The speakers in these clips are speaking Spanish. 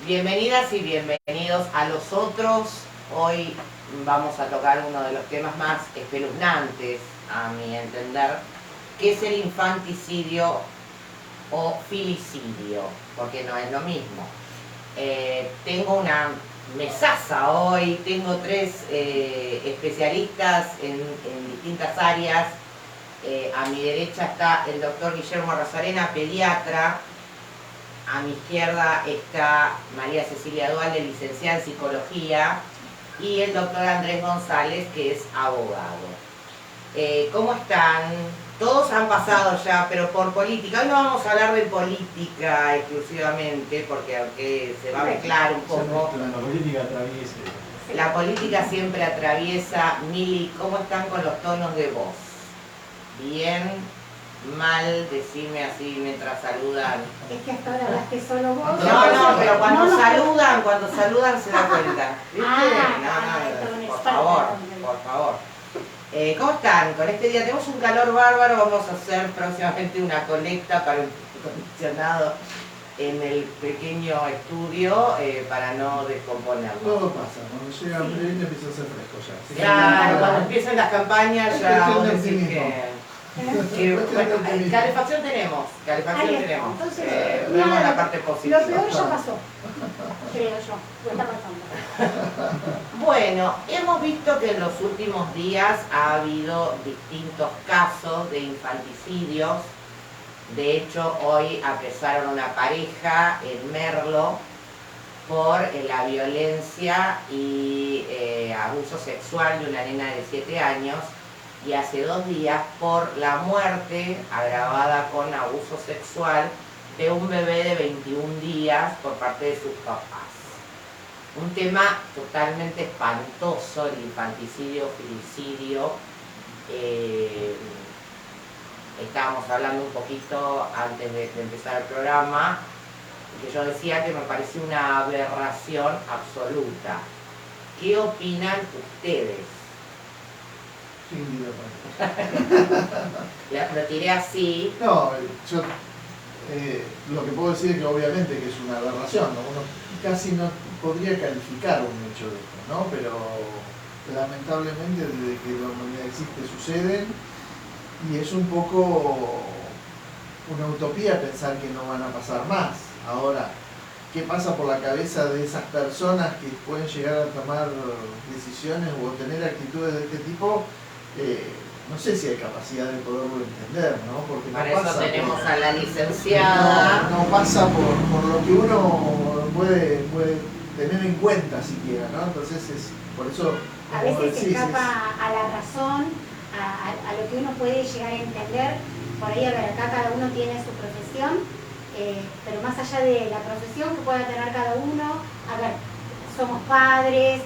Bienvenidas y bienvenidos a Los Otros. Hoy vamos a tocar uno de los temas más espeluznantes, a mi entender, que es el infanticidio o filicidio, porque no es lo mismo. Tengo una mesaza hoy, tengo tres especialistas en distintas áreas. A mi derecha está el doctor Guillermo Rosarena, pediatra. A mi izquierda está María Cecilia Dualde, licenciada en psicología, y el doctor Andrés González, que es abogado. ¿Cómo están? Todos han pasado ya, pero por política. Hoy no vamos a hablar de política exclusivamente, porque aunque se va a mezclar un poco. La política siempre atraviesa. Mili, ¿cómo están con los tonos de voz? Bien. Mal, decime así mientras saludan. Es que hasta ahora las que solo vos. No, pero cuando saludan se da cuenta. ¿Viste? Por favor. ¿Cómo están? Con este día tenemos un calor bárbaro, vamos a hacer próximamente una colecta para un acondicionado en el pequeño estudio para no descomponerlo. Todo pasa, cuando llega abril empieza a ser fresco ya. Claro, cuando empiezan las campañas ya vos decís que... calefacción tenemos, entonces, vemos la parte positiva. Lo peor ya pasó, creo yo, lo está pasando. Bueno, hemos visto que en los últimos días ha habido distintos casos de infanticidios. De hecho, hoy apresaron a una pareja en Merlo por la violencia y abuso sexual de una nena de 7 años. Y hace 2 días por la muerte agravada con abuso sexual de un bebé de 21 días por parte de sus papás. Un tema totalmente espantoso, el infanticidio, filicidio. Estábamos hablando un poquito antes de empezar el programa, que yo decía que me parecía una aberración absoluta. ¿Qué opinan ustedes? Lo tiré así. No, yo lo que puedo decir es que obviamente que es una aberración, ¿no? Uno casi no podría calificar un hecho de esto, ¿no? Pero lamentablemente desde que la humanidad existe suceden y es un poco una utopía pensar que no van a pasar más. Ahora, ¿qué pasa por la cabeza de esas personas que pueden llegar a tomar decisiones o tener actitudes de este tipo? No sé si hay capacidad de poderlo entender, ¿no? Porque no para pasa eso tenemos por, a la licenciada. no pasa por lo que uno puede tener en cuenta siquiera, ¿no? Entonces por eso... A veces se escapa a la razón, a lo que uno puede llegar a entender. Por ahí, a ver, acá cada uno tiene su profesión, pero más allá de la profesión que pueda tener cada uno, a ver, somos padres,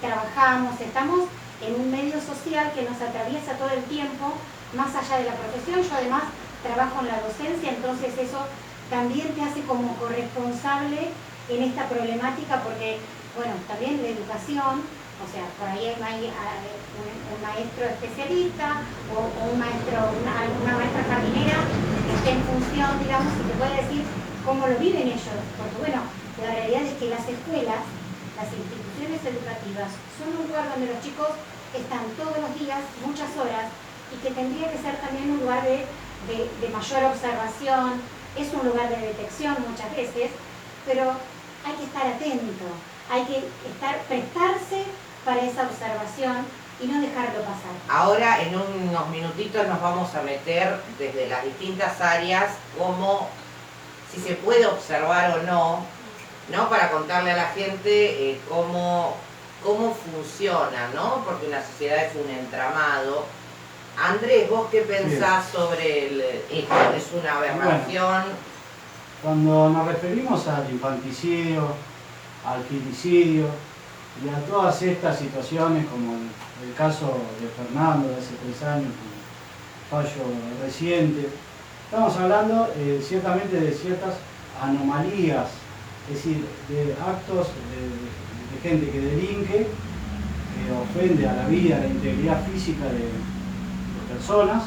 trabajamos, estamos en un medio social que nos atraviesa todo el tiempo, más allá de la profesión. Yo además trabajo en la docencia, entonces eso también te hace como corresponsable en esta problemática, porque, bueno, también la educación, o sea, por ahí hay un maestro especialista o una maestra jardinera que esté en función, digamos, y te puede decir cómo lo viven ellos, porque, bueno, la realidad es que las escuelas, las instituciones educativas son un lugar donde los chicos están todos los días, muchas horas, y que tendría que ser también un lugar de mayor observación. Es un lugar de detección muchas veces, pero hay que estar atento, hay que prestarse para esa observación y no dejarlo pasar. Ahora en unos minutitos nos vamos a meter desde las distintas áreas cómo, si se puede observar o no, para contarle a la gente cómo funciona, ¿no? Porque una sociedad es un entramado. Andrés, ¿vos qué pensás sobre esto? ¿Es una aberración? Bueno, cuando nos referimos al infanticidio, al filicidio y a todas estas situaciones, como el caso de Fernando de hace 3 años, un fallo reciente, estamos hablando ciertamente de ciertas anomalías, es decir, de actos de gente que delinque, que ofende a la vida, a la integridad física de personas,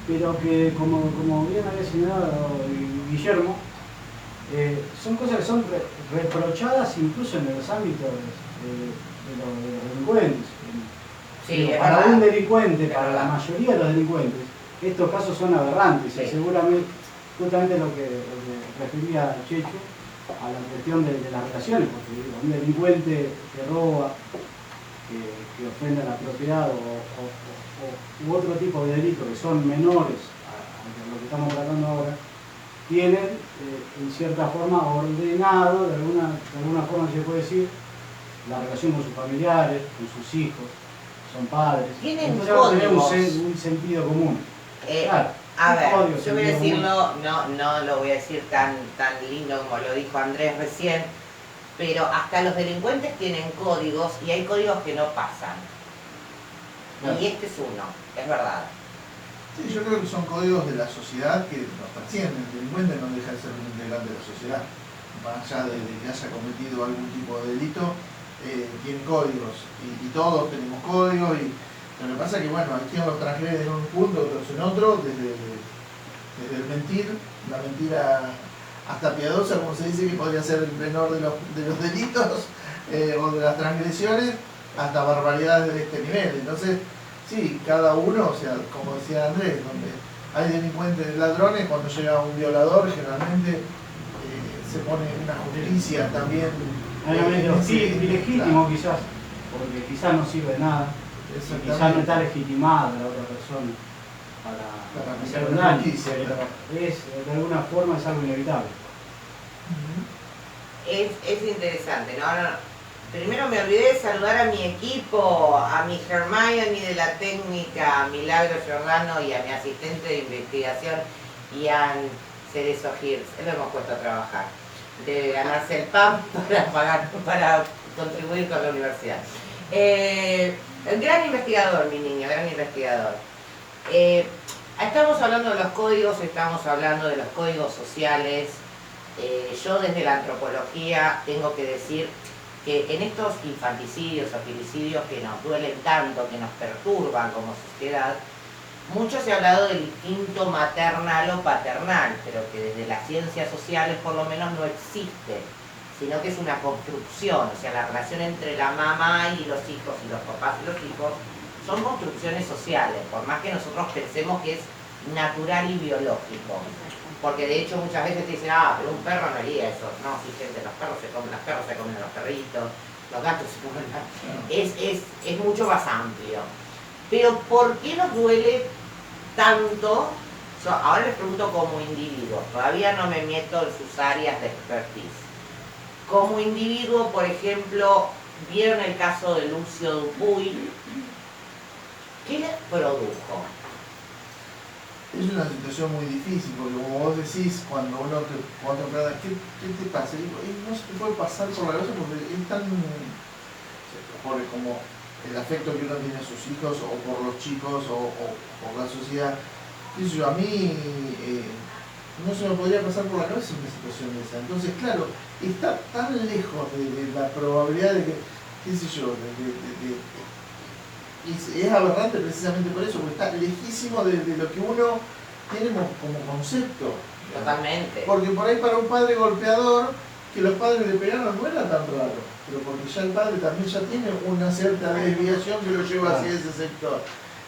pero que, como bien había señalado Guillermo, son cosas que son reprochadas incluso en los ámbitos de los delincuentes. Sí, Digo, es para verdad. un delincuente, Es para la verdad. mayoría de los delincuentes, estos casos son aberrantes Sí. y seguramente, justamente lo que refería Chechu, a la cuestión de las relaciones, porque digo, un delincuente que roba, que ofende a la propiedad u otro tipo de delitos que son menores a lo que estamos tratando ahora, tienen en cierta forma ordenado, de alguna forma se puede decir, la relación con sus familiares, con sus hijos, son padres. Tienen Entonces va a tener códigos. un sentido común. Claro, A un ver, código, yo voy a sentido común. decirlo, no lo voy a decir tan lindo como lo dijo Andrés recién, pero hasta los delincuentes tienen códigos y hay códigos que no pasan. Claro. Y este es uno, es verdad. Sí, yo creo que son códigos de la sociedad que nos trascienden. El delincuente no deja de ser un integrante de la sociedad. Más allá de que haya cometido algún tipo de delito, tiene códigos. Y todos tenemos códigos. Y lo que pasa es que, bueno, hay quien los transgrede en un punto, otros en otro, desde el mentir, la mentira hasta piadosa, como se dice, que podría ser el menor de los delitos o de las transgresiones, hasta barbaridades de este nivel. Entonces, sí, cada uno, o sea, como decía Andrés, donde hay delincuentes ladrones, cuando llega un violador, generalmente se pone una justicia también. Ilegítimo quizás, porque quizás no sirve de nada, y quizás no está legitimada la otra persona para hacer un daño, pero de alguna forma es algo inevitable. Es interesante, ¿no? Primero me olvidé de saludar a mi equipo, a mi Hermione de la técnica, a Milagro Giordano y a mi asistente de investigación, Ian Cerezo Hirsch. Lo hemos puesto a trabajar. Debe ganarse el pan para contribuir con la universidad. El gran investigador, mi niño, gran investigador. Estamos hablando de los códigos, estamos hablando de los códigos sociales. Yo desde la antropología tengo que decir que en estos infanticidios o filicidios que nos duelen tanto, que nos perturban como sociedad, mucho se ha hablado del instinto maternal o paternal, pero que desde las ciencias sociales por lo menos no existe, sino que es una construcción, o sea, la relación entre la mamá y los hijos y los papás y los hijos son construcciones sociales, por más que nosotros pensemos que es natural y biológico. Porque de hecho muchas veces te dicen, pero un perro no haría eso. No, sí, gente, los perros se comen a los perritos, los gatos se comen es mucho más amplio. Pero ¿por qué nos duele tanto? Ahora les pregunto como individuo, todavía no me meto en sus áreas de expertise. Como individuo, por ejemplo, ¿vieron el caso de Lucio Dupuy? ¿Qué les produjo? Es una situación muy difícil, porque como vos decís, cuando uno te pregunta, ¿qué te pasa? Y no se te puede pasar por la cabeza porque es tan... Porque como el afecto que uno tiene a sus hijos, o por los chicos, o por la sociedad, qué sé yo, a mí no se me podría pasar por la cabeza una situación de esa. Entonces, claro, está tan lejos de la probabilidad de que, qué sé yo, y es aberrante precisamente por eso, porque está lejísimo de lo que uno tiene como concepto. Totalmente. Porque por ahí para un padre golpeador, que los padres le pegaron no era tan raro, pero porque ya el padre también ya tiene una cierta desviación que lo lleva hacia ese sector.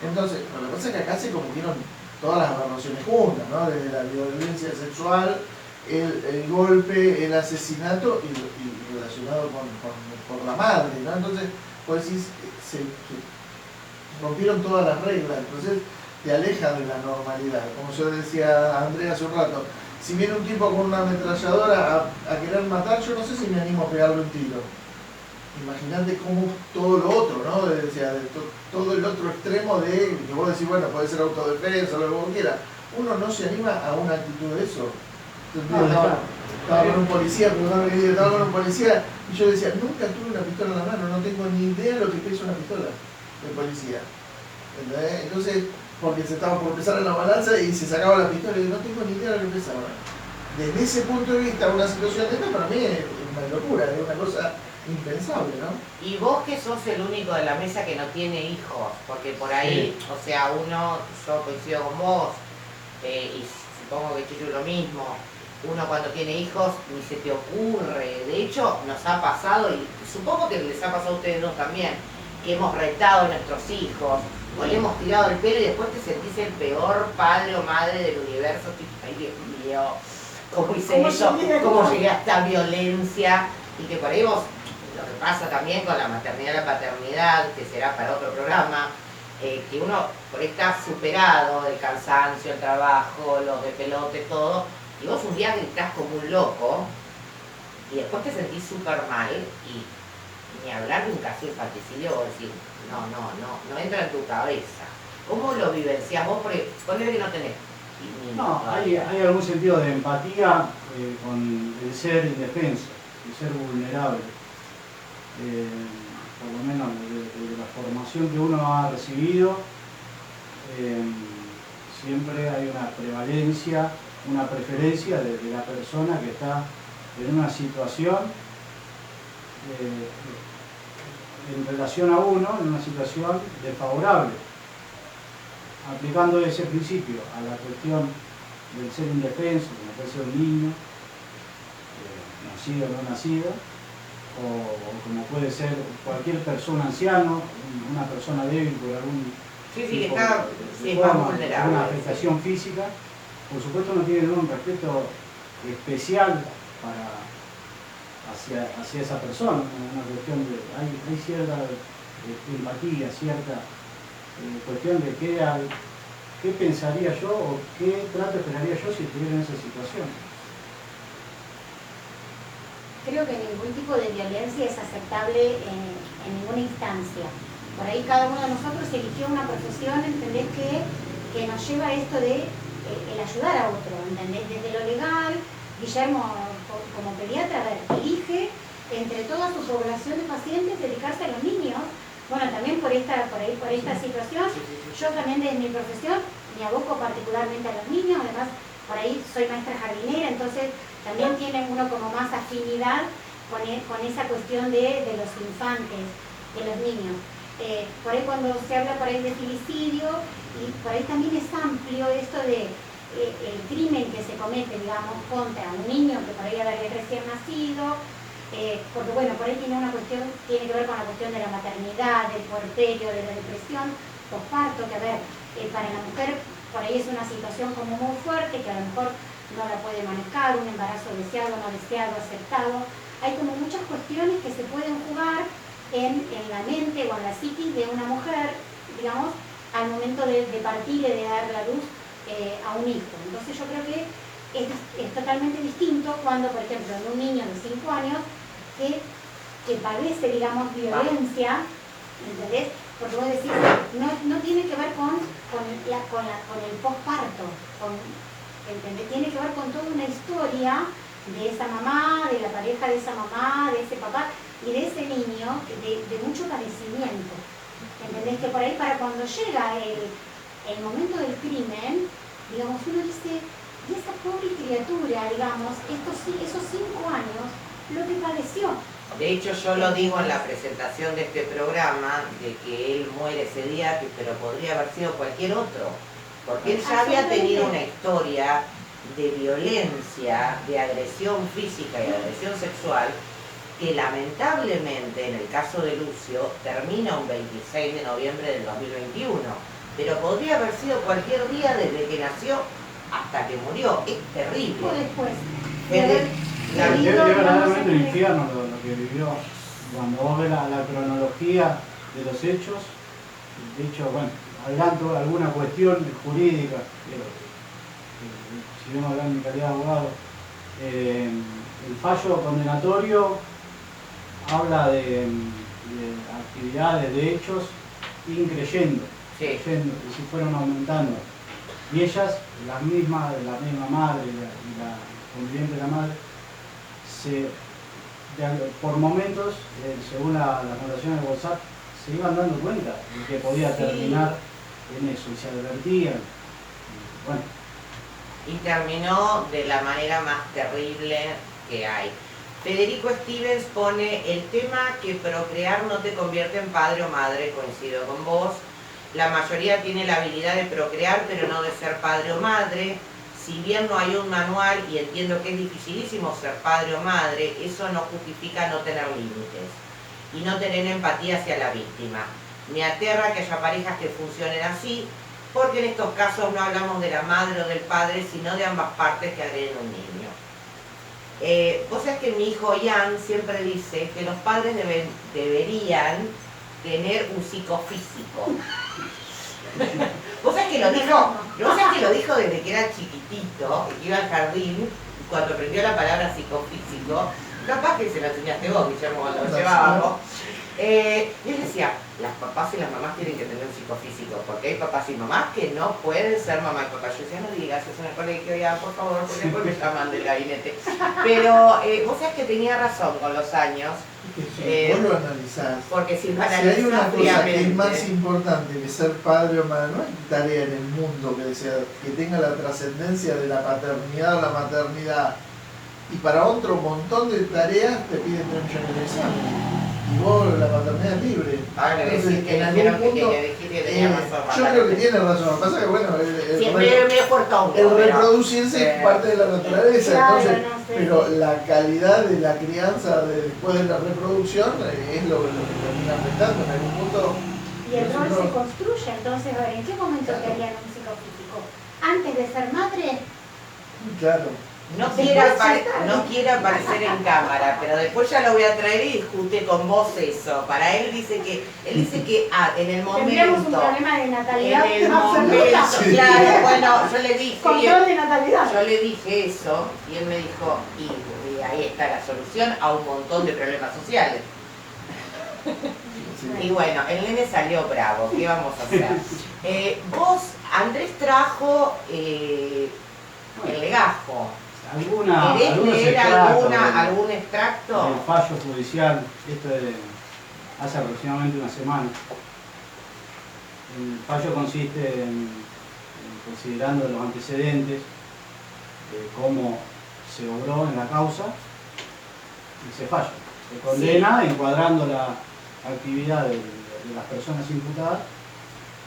Entonces, lo que pasa es que acá se cometieron todas las aberraciones juntas, ¿no? Desde la violencia sexual, el golpe, el asesinato y relacionado por la madre, ¿no? Entonces, pues sí, se rompieron todas las reglas, entonces te aleja de la normalidad. Como yo decía a Andrea hace un rato, si viene un tipo con una ametralladora a querer matar, yo no sé si me animo a pegarle un tiro. Imagínate cómo todo lo otro, ¿no? Todo el otro extremo de que vos decís, bueno, puede ser autodefensa, lo que vos quieras. Uno no se anima a una actitud de eso. Estaba con un policía, estaba con un policía y yo decía, nunca tuve una pistola en la mano, no tengo ni idea de lo que pesa una pistola de policía. ¿Entendés? Entonces, porque se estaba por pesar en la balanza y se sacaba la pistola y yo no tengo ni idea de lo que pesaba. Desde ese punto de vista, una situación de esta para mí es una locura, es una cosa impensable, ¿no? Y vos que sos el único de la mesa que no tiene hijos, porque por ahí, sí. O sea, yo coincido con vos, y supongo que Chichu lo mismo, uno cuando tiene hijos ni se te ocurre. De hecho, nos ha pasado, y supongo que les ha pasado a ustedes dos también, que hemos retado a nuestros hijos, o le hemos tirado el pelo y después te sentís el peor padre o madre del universo. Tipo, ay, Dios mío, ¿cómo hice eso? ¿Cómo llegué a esta violencia? Y que por ahí vos, lo que pasa también con la maternidad y la paternidad, que será para otro programa, que uno por ahí está superado del cansancio, el trabajo, los de pelote, todo, y vos un día gritás como un loco, y después te sentís súper mal, y ni hablar de un caso de infanticidio, vos decís, no entra en tu cabeza. ¿Cómo lo vivenciás vos? Porque ponele que no tenés. No, hay algún sentido de empatía con el ser indefenso, el ser vulnerable. Por lo menos de la formación que uno ha recibido, siempre hay una prevalencia, una preferencia de la persona que está en una situación en relación a uno, en una situación desfavorable. Aplicando ese principio a la cuestión del ser indefenso, como puede ser un niño, nacido o no nacido, o como puede ser cualquier persona anciano, una persona débil por algún tipo de forma, alguna afectación física, por supuesto no tiene un respeto especial hacia esa persona, una cuestión de, hay cierta empatía, cierta cuestión de qué pensaría yo o qué trato esperaría yo si estuviera en esa situación. Creo que ningún tipo de violencia es aceptable en ninguna instancia. Por ahí cada uno de nosotros eligió una profesión, ¿entendés? Que nos lleva a esto de el ayudar a otro, ¿entendés? Desde lo legal, Guillermo como pediatra, a ver, elige entre toda su población de pacientes dedicarse a los niños. Bueno, también por esta situación, yo también desde mi profesión me aboco particularmente a los niños, además por ahí soy maestra jardinera, entonces también tiene uno como más afinidad con esa cuestión de los infantes, de los niños. Por ahí cuando se habla por ahí de filicidio, y por ahí también es amplio esto de el crimen que se comete, digamos, contra un niño que por ahí es recién nacido, porque bueno, por ahí tiene que ver con la cuestión de la maternidad, del puerperio, de la depresión, posparto, que a ver, para la mujer por ahí es una situación como muy fuerte, que a lo mejor no la puede manejar, un embarazo deseado, no deseado, aceptado. Hay como muchas cuestiones que se pueden jugar en la mente o en la psiquis de una mujer, digamos, al momento de partir y de dar la luz a un hijo. Entonces yo creo que es totalmente distinto cuando, por ejemplo, en un niño de 5 años que padece, digamos, violencia, ¿entendés? Porque vos decís, no tiene que ver con el posparto, ¿entendés? Tiene que ver con toda una historia de esa mamá, de la pareja de esa mamá, de ese papá y de ese niño, de mucho padecimiento. ¿Entendés? Que por ahí para cuando llega el momento del crimen, digamos, uno dice, y esa pobre criatura, digamos, esos 5 años, lo que padeció. De hecho, yo lo digo en la presentación de este programa, de que él muere ese día, pero podría haber sido cualquier otro, porque él ya había tenido una historia de violencia, de agresión física y agresión sexual, que lamentablemente, en el caso de Lucio, termina un 26 de noviembre del 2021, pero podría haber sido cualquier día desde que nació hasta que murió. Es terrible. O después. Es verdaderamente un infierno lo que vivió. Cuando vos ves la cronología de los hechos, de hecho, bueno, adelanto alguna cuestión jurídica, si vamos a hablar en mi calidad de abogado, el fallo condenatorio habla de actividades, de hechos, increyendo, que si fueron aumentando. Y ellas, la misma madre y la conviviente de la madre, por momentos, según las notaciones de WhatsApp, se iban dando cuenta de que podía terminar en eso y se advertían. Bueno. Y terminó de la manera más terrible que hay. Federico Stevens pone el tema que procrear no te convierte en padre o madre, coincido con vos. La mayoría tiene la habilidad de procrear, pero no de ser padre o madre. si bien no hay un manual y entiendo que es dificilísimo ser padre o madre, eso no justifica no tener límites y no tener empatía hacia la víctima. Me aterra que haya parejas que funcionen así, porque en estos casos no hablamos de la madre o del padre, sino de ambas partes que agreden a un niño. Vos sabés que mi hijo Ian siempre dice que los padres deberían tener un psicofísico. Vos sabés que lo dijo desde que era chiquitito, y que iba al jardín, y cuando aprendió la palabra psicofísico, capaz que se lo enseñaste vos, Guillermo, cuando lo llevábamos. Y él decía, las papás y las mamás tienen que tener un psicofísico, porque hay papás y mamás que no pueden ser mamá y papá. Yo decía, no digas eso en el colegio ya, por favor, porque después me llaman del gabinete. Pero vos sabés que tenía razón con los años. Vos lo analizás. Porque si lo Si hay una analizás cosa que es fríamente, más importante que ser padre o madre, no hay tarea en el mundo que tenga la trascendencia de la paternidad o la maternidad. Y para otro montón de tareas te piden 3 millones de exámenes. Y vos la paternidad es libre. Ahora le decís que en no algún quiero punto, que dijiste que tenía razón. yo creo que tiene razón. Lo que pasa es que bueno, Siempre me he portado el reproducirse es parte de la naturaleza, Claro, entonces, no sé. pero la calidad de la crianza después de la reproducción es lo que termina afectando en algún punto. Y el rol nosotros- se construye, entonces, a ver, ¿en qué momento te harían un psicofísico? ¿Antes de ser madre? Claro. No Se quiere, puede saltar. no quiere aparecer en cámara, pero después ya lo voy a traer y discute con vos eso. Para él dice que en el Tendríamos un momento, problema de natalidad en el absoluta. momento, Sí. claro, bueno, yo le dije, Control de natalidad. yo le dije eso y él me dijo, y ahí está la solución a un montón de problemas sociales. Sí. Y bueno, el nene salió bravo, ¿qué vamos a hacer? Vos, Andrés trajo el legajo. ¿Querés algunos leer extractos algún extracto? del fallo judicial, esto de hace aproximadamente una semana. El fallo consiste en considerando los antecedentes, cómo se obró en la causa, y se falla. Se condena encuadrando la actividad de las personas imputadas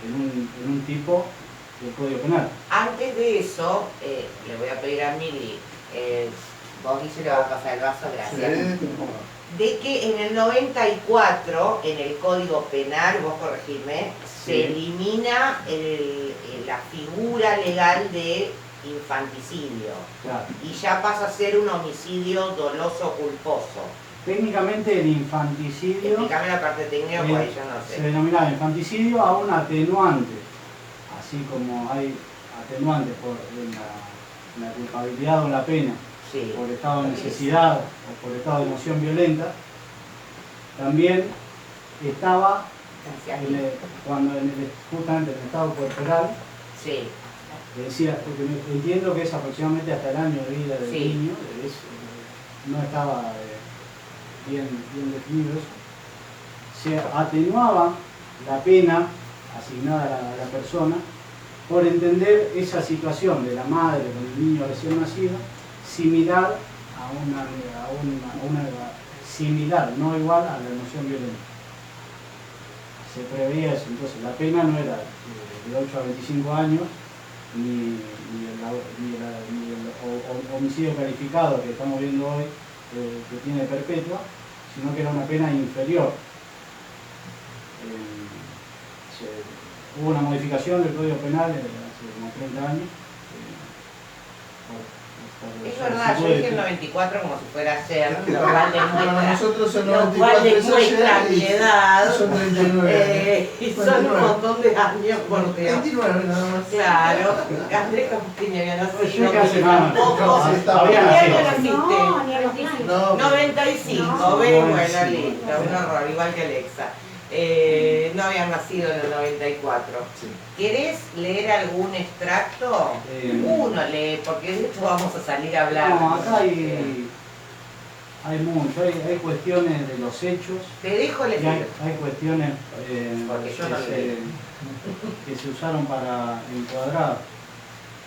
en un tipo del Código Penal. Antes de eso, le voy a pedir a Mili, vos Guille le vas a pasar el vaso, gracias. Sí. De que en el 94, en el Código Penal, vos corregime, Sí. se elimina la figura legal de infanticidio Claro. y ya pasa a ser un homicidio doloso culposo. Técnicamente el infanticidio Explícame la parte técnica, porque ahí yo no se sé. denominaba infanticidio a un atenuante, así como hay atenuantes por la culpabilidad o la pena, Sí. por estado de necesidad o por estado de emoción violenta. También estaba cuando justamente en el estado corporal, Sí. decía, porque entiendo que es aproximadamente hasta el año de vida del Sí. niño, no estaba bien definido eso. Se atenuaba la pena asignada a la persona por entender esa situación de la madre con el niño recién nacido similar a una similar, no igual a la emoción violenta. Se preveía eso, entonces la pena no era de 8 a 25 años, ni el homicidio calificado que estamos viendo hoy, que tiene perpetua, sino que era una pena inferior. Hubo una modificación del Código Penal hace como 30 años. Es verdad, yo dije el 94 como si fuera ayer, lo cual Para demuestra, nosotros el lo cual 94 es demuestra ayer mi y edad, son 39 y son un montón de años, por Dios. 29 nada más. Claro, Andrés Campini había nacido, Yo casi nada, tampoco. había ¿En qué año nacido. naciste? No, ni a los 15. No, 95, No, ¿ves? no, Bueno, sí. listo, un horror, igual que Alexa. No habían nacido en el 94. sí. ¿Querés leer algún extracto? Uno lee, porque de esto vamos a salir a hablar. No, acá hay mucho, hay cuestiones de los hechos, Te dejo y elegir. hay cuestiones Porque yo no que se usaron para encuadrar.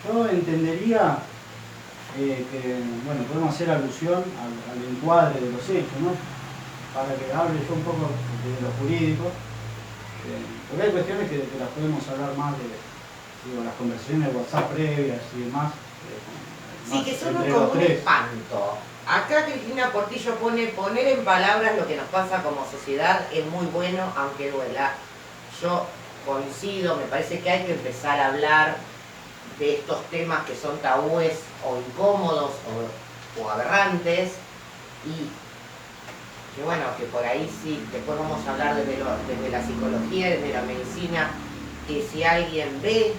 Yo entendería que, bueno, podemos hacer alusión al encuadre de los hechos, ¿no? Para que hable yo un poco de lo jurídico, porque hay cuestiones que las podemos hablar más de las conversaciones de WhatsApp previas y demás, Sí, que son entre como los un tres. espanto. Acá Cristina Portillo pone, poner en palabras lo que nos pasa como sociedad es muy bueno, aunque duela. Yo coincido, me parece que hay que empezar a hablar de estos temas que son tabúes o incómodos o aberrantes, y que bueno, que por ahí sí, después vamos a hablar desde la psicología, desde la medicina, que si alguien ve,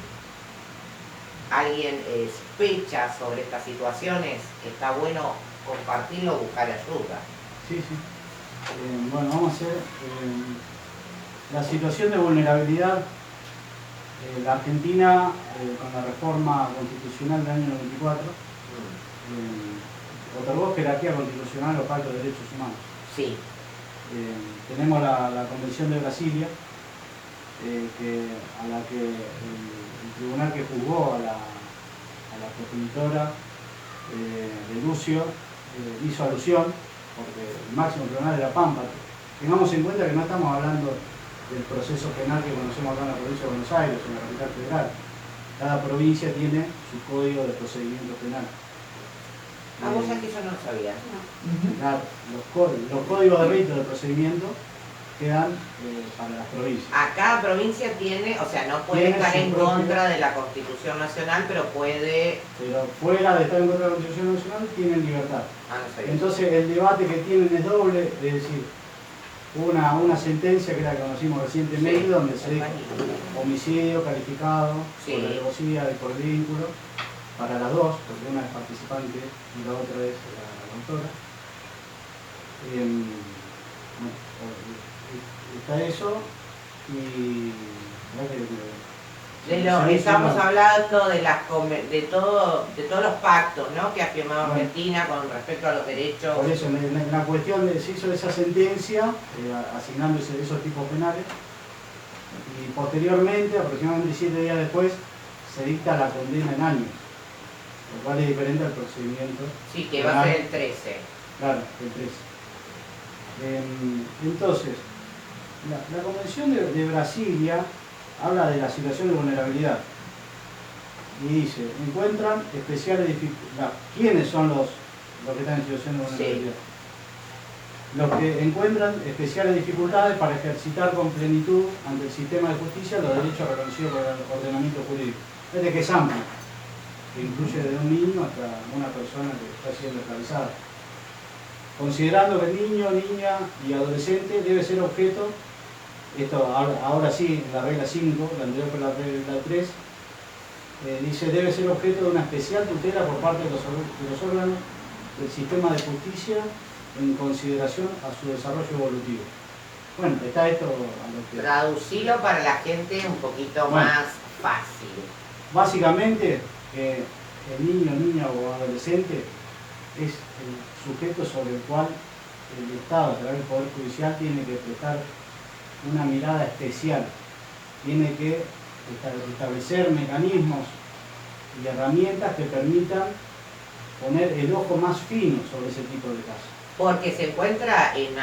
alguien sospecha sobre estas situaciones, está bueno compartirlo, buscar ayuda. Sí, sí. Bueno, vamos a hacer la situación de vulnerabilidad. La Argentina, con la reforma constitucional del año 94, otorgó jerarquía constitucional a los pactos de derechos humanos. Sí. Tenemos la Convención de Brasilia, a la que el tribunal que juzgó a la progenitora de Lucio hizo alusión, porque el máximo tribunal de La Pampa, tengamos en cuenta que no estamos hablando del proceso penal que conocemos acá en la provincia de Buenos Aires, en la capital federal. Cada provincia tiene su código de procedimiento penal. Vos sabés que yo no lo sabía. Claro, los códigos de rito de procedimiento quedan para las provincias. Cada provincia tiene, o sea, no puede Tiene estar su en propio- contra de la Constitución Nacional, pero puede... Pero fuera de estar en contra de la Constitución Nacional tienen libertad. Ah, no sabía. Entonces el debate que tienen es doble, es decir, una sentencia que la conocimos recientemente, Sí. donde se dijo homicidio calificado Sí. por alevosía y por vínculo para las dos, porque una es participante y la otra es la autora. Está eso y Estamos hablando de todos los pactos, ¿no?, que ha firmado Bueno. Argentina con respecto a los derechos. Por eso, en la cuestión de se hizo esa sentencia, asignándose esos tipos penales, y posteriormente, aproximadamente 7 días después, se dicta la condena en años, lo cual es diferente al procedimiento. Sí, que va a ser el 13. Claro, el 13. Entonces, la Convención de Brasilia habla de la situación de vulnerabilidad y dice, encuentran especiales dificultades. ¿Quiénes son los que están en situación de vulnerabilidad? Los que encuentran especiales dificultades para ejercitar con plenitud ante el sistema de justicia los derechos reconocidos por el ordenamiento jurídico. Es de que es amplio, que incluye desde un niño hasta una persona que está siendo esclavizada. Considerando que el niño, niña y adolescente debe ser objeto, esto ahora sí, en la regla 5, la anterior fue la regla 3, dice debe ser objeto de una especial tutela por parte de los órganos del sistema de justicia en consideración a su desarrollo evolutivo. Bueno, está esto a lo que... Traducirlo para la gente un poquito Bueno. más fácil. Básicamente, el niño, niña o adolescente es el sujeto sobre el cual el Estado, a través del Poder Judicial, tiene que prestar una mirada especial. Tiene que establecer mecanismos y herramientas que permitan poner el ojo más fino sobre ese tipo de casos. Porque se encuentra en un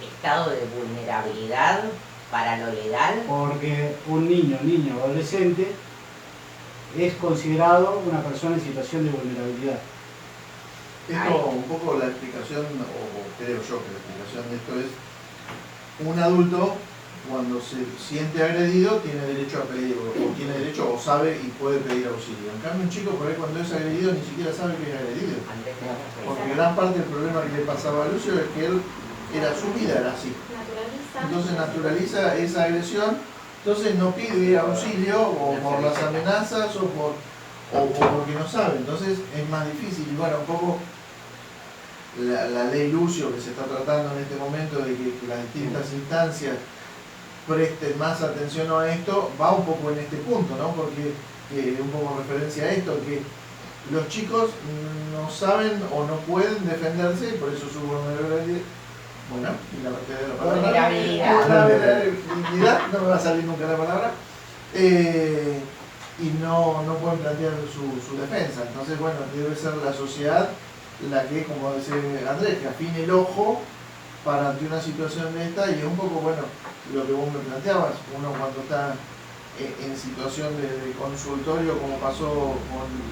estado de vulnerabilidad para lo legal. Porque un niño, niña o adolescente es considerado una persona en situación de vulnerabilidad. Esto, un poco la explicación, o creo yo que la explicación de esto es: un adulto, cuando se siente agredido, tiene derecho a pedir, o tiene derecho, o sabe y puede pedir auxilio. En cambio, un chico, por ahí, cuando es agredido, ni siquiera sabe que es agredido. Porque gran parte del problema que le pasaba a Lucio es que él, su vida era así. Entonces naturaliza esa agresión, entonces no pide auxilio, o por las amenazas, o porque no sabe. Entonces es más difícil. Y bueno, un poco la ley Lucio que se está tratando en este momento, de que las distintas instancias presten más atención a esto, va un poco en este punto, ¿no? Porque un poco en referencia a esto, que los chicos no saben o no pueden defenderse, y por eso su vulnerabilidad, bueno, y la parte de la palabra, vulnerabilidad, no me va a salir nunca la palabra, y no pueden plantear su defensa. Entonces, bueno, debe ser la sociedad la que, como dice Andrés, que afine el ojo para ante una situación de esta. Y es un poco, bueno, lo que vos me planteabas, uno cuando está en situación de consultorio, como pasó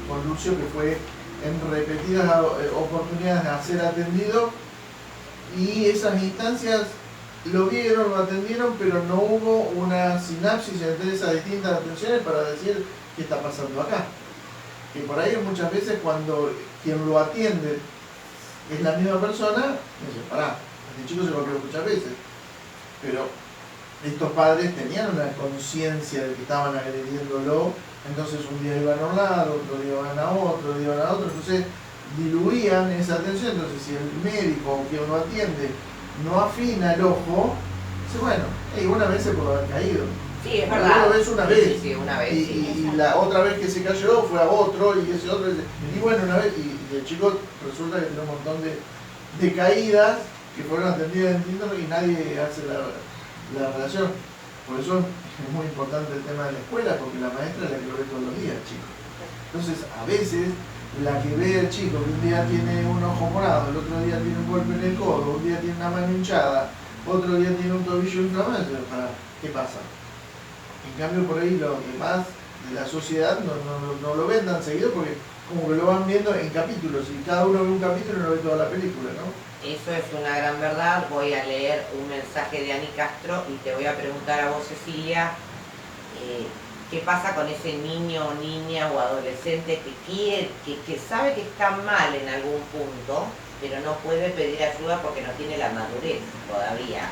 con Lucio, que fue en repetidas oportunidades a ser atendido, y esas instancias lo vieron, lo atendieron, pero no hubo una sinapsis entre esas distintas atenciones para decir qué está pasando acá. Que por ahí muchas veces cuando quien lo atiende es la misma persona, me dice, pará, este chico se golpeó muchas veces, pero estos padres tenían una conciencia de que estaban agrediéndolo, entonces un día iban a un lado, otro día iban a otro, día iban a otro, entonces diluían esa atención. Entonces si el médico o quien lo atiende no afina el ojo, dice, bueno, una vez se puede haber caído. Sí, es verdad. Una vez, una vez. Sí, una vez. Y la otra vez que se cayó fue a otro, y ese otro, y bueno, una vez, y el chico resulta que tiene un montón de caídas que fueron atendidas en distintos y nadie hace la relación. Por eso es muy importante el tema de la escuela, porque la maestra es la que lo ve todos los días, chico. Entonces, a veces, la que ve al chico que un día tiene un ojo morado, el otro día tiene un golpe en el codo, un día tiene una mano hinchada, otro día tiene un tobillo inflamado, ¿qué pasa? En cambio, por ahí los demás de la sociedad no lo ven tan seguido, porque como que lo van viendo en capítulos, y cada uno ve un capítulo y no ve toda la película, ¿no? Eso es una gran verdad. Voy a leer un mensaje de Ani Castro y te voy a preguntar a vos, Cecilia, ¿qué pasa con ese niño o niña o adolescente que sabe que está mal en algún punto, pero no puede pedir ayuda porque no tiene la madurez todavía?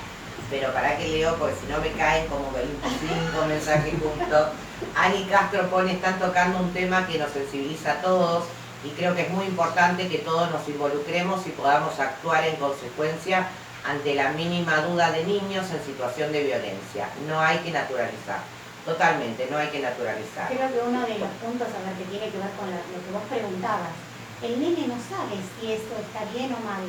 Pero para que leo, porque si no me caen como 25 mensajes juntos. Ani Castro pone, están tocando un tema que nos sensibiliza a todos, y creo que es muy importante que todos nos involucremos y podamos actuar en consecuencia ante la mínima duda de niños en situación de violencia. No hay que naturalizar, totalmente, no hay que naturalizar. Creo que uno de los puntos que tiene que ver con lo que vos preguntabas, el nene no sabe si esto está bien o mal,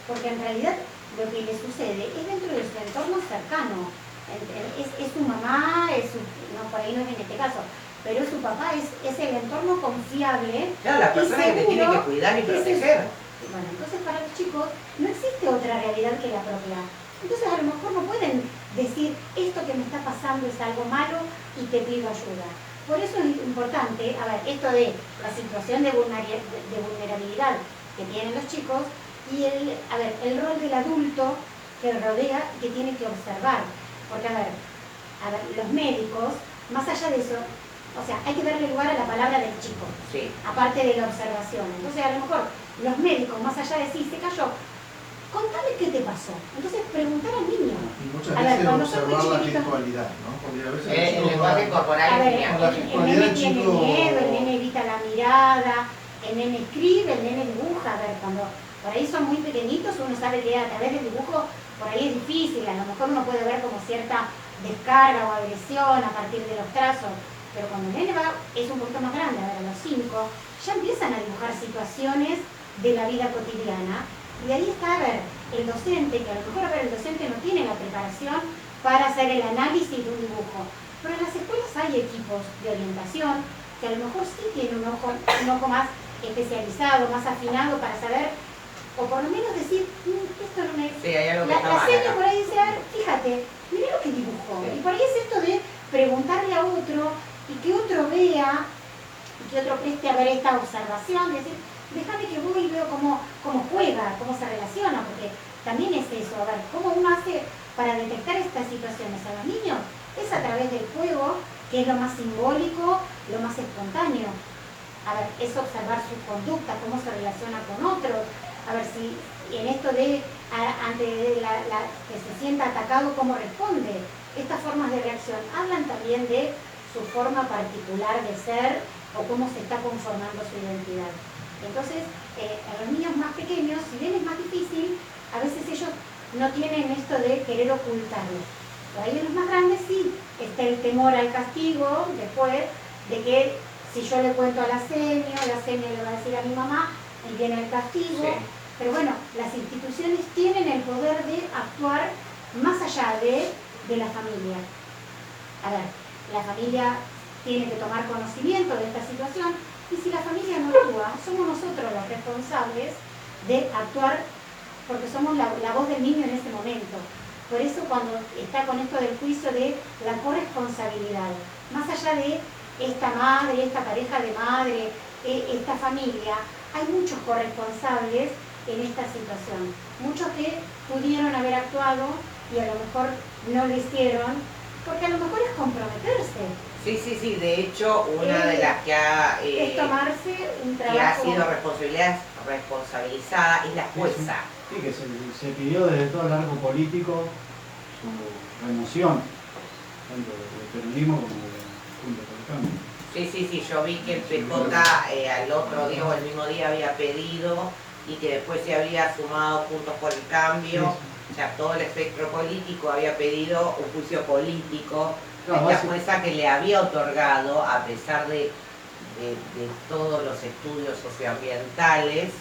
porque en realidad lo que le sucede es dentro de su entorno cercano. Es su mamá, no, por ahí no es en este caso, pero su papá, es el entorno confiable. Claro, la persona que te tiene que cuidar y proteger. Bueno, entonces para los chicos no existe otra realidad que la propia. Entonces a lo mejor no pueden decir, esto que me está pasando es algo malo y te pido ayuda. Por eso es importante, esto de la situación de vulnerabilidad que tienen los chicos y el rol del adulto que rodea y que tiene que observar. Porque los médicos, más allá de eso, o sea, hay que darle lugar a la palabra del chico, sí, aparte de la observación. Entonces, a lo mejor, los médicos, más allá de decir, se cayó, contame qué te pasó. Entonces, preguntar al niño. Y muchas veces observar la gestualidad, ¿no? Porque a veces el lenguaje corporal es genial. El nene tiene miedo, el nene evita la mirada, el nene escribe, el nene dibuja. Cuando por ahí son muy pequeñitos, uno sabe que a través del dibujo, por ahí es difícil, a lo mejor uno puede ver como cierta descarga o agresión a partir de los trazos. Pero cuando el nene es un poquito más grande, a los 5, ya empiezan a dibujar situaciones de la vida cotidiana. Y de ahí está, el docente, que a lo mejor el docente no tiene la preparación para hacer el análisis de un dibujo. Pero en las escuelas hay equipos de orientación que a lo mejor sí tienen un ojo más especializado, más afinado para saber, o por lo menos decir, esto no me... Sí, hay algo que está la mal seña acá. por ahí dice, fíjate, mira lo que dibujo. Sí. Y por ahí es esto de preguntarle a otro y que otro vea, y que otro preste a ver esta observación, decir, déjame que voy y veo cómo juega, cómo se relaciona, porque también es eso, cómo uno hace para detectar estas situaciones a los niños, es a través del juego, que es lo más simbólico, lo más espontáneo. Es observar su conducta, cómo se relaciona con otros, si en esto de, ante que se sienta atacado, cómo responde. Estas formas de reacción hablan también de su forma particular de ser o cómo se está conformando su identidad. Entonces, a los niños más pequeños, si bien es más difícil, a veces ellos no tienen esto de querer ocultarlo. Por ahí en los más grandes sí, está el temor al castigo, después de que si yo le cuento a la señora le va a decir a mi mamá y viene el castigo. Sí. Pero bueno, las instituciones tienen el poder de actuar más allá de la familia. La familia tiene que tomar conocimiento de esta situación. Y si la familia no actúa, somos nosotros los responsables de actuar, porque somos la voz del niño en ese momento. Por eso cuando está con esto del juicio de la corresponsabilidad, más allá de esta madre, esta pareja de madre, esta familia, hay muchos corresponsables en esta situación, muchos que pudieron haber actuado y a lo mejor no lo hicieron, porque a lo mejor es comprometerse. Sí, de hecho, una de las que ha, es tomarse un que ha trabajo. sido responsabilizada es la jueza. Sí, que se pidió desde todo el arco político su remoción, tanto del peronismo como de Juntos por el Cambio. Sí, yo vi que el PJ al otro día o el mismo día había pedido y que después se había sumado Juntos por el Cambio. Sí. O sea, todo el espectro político había pedido un juicio político. Claro, Esta jueza que le había otorgado, a pesar de todos los estudios socioambientales,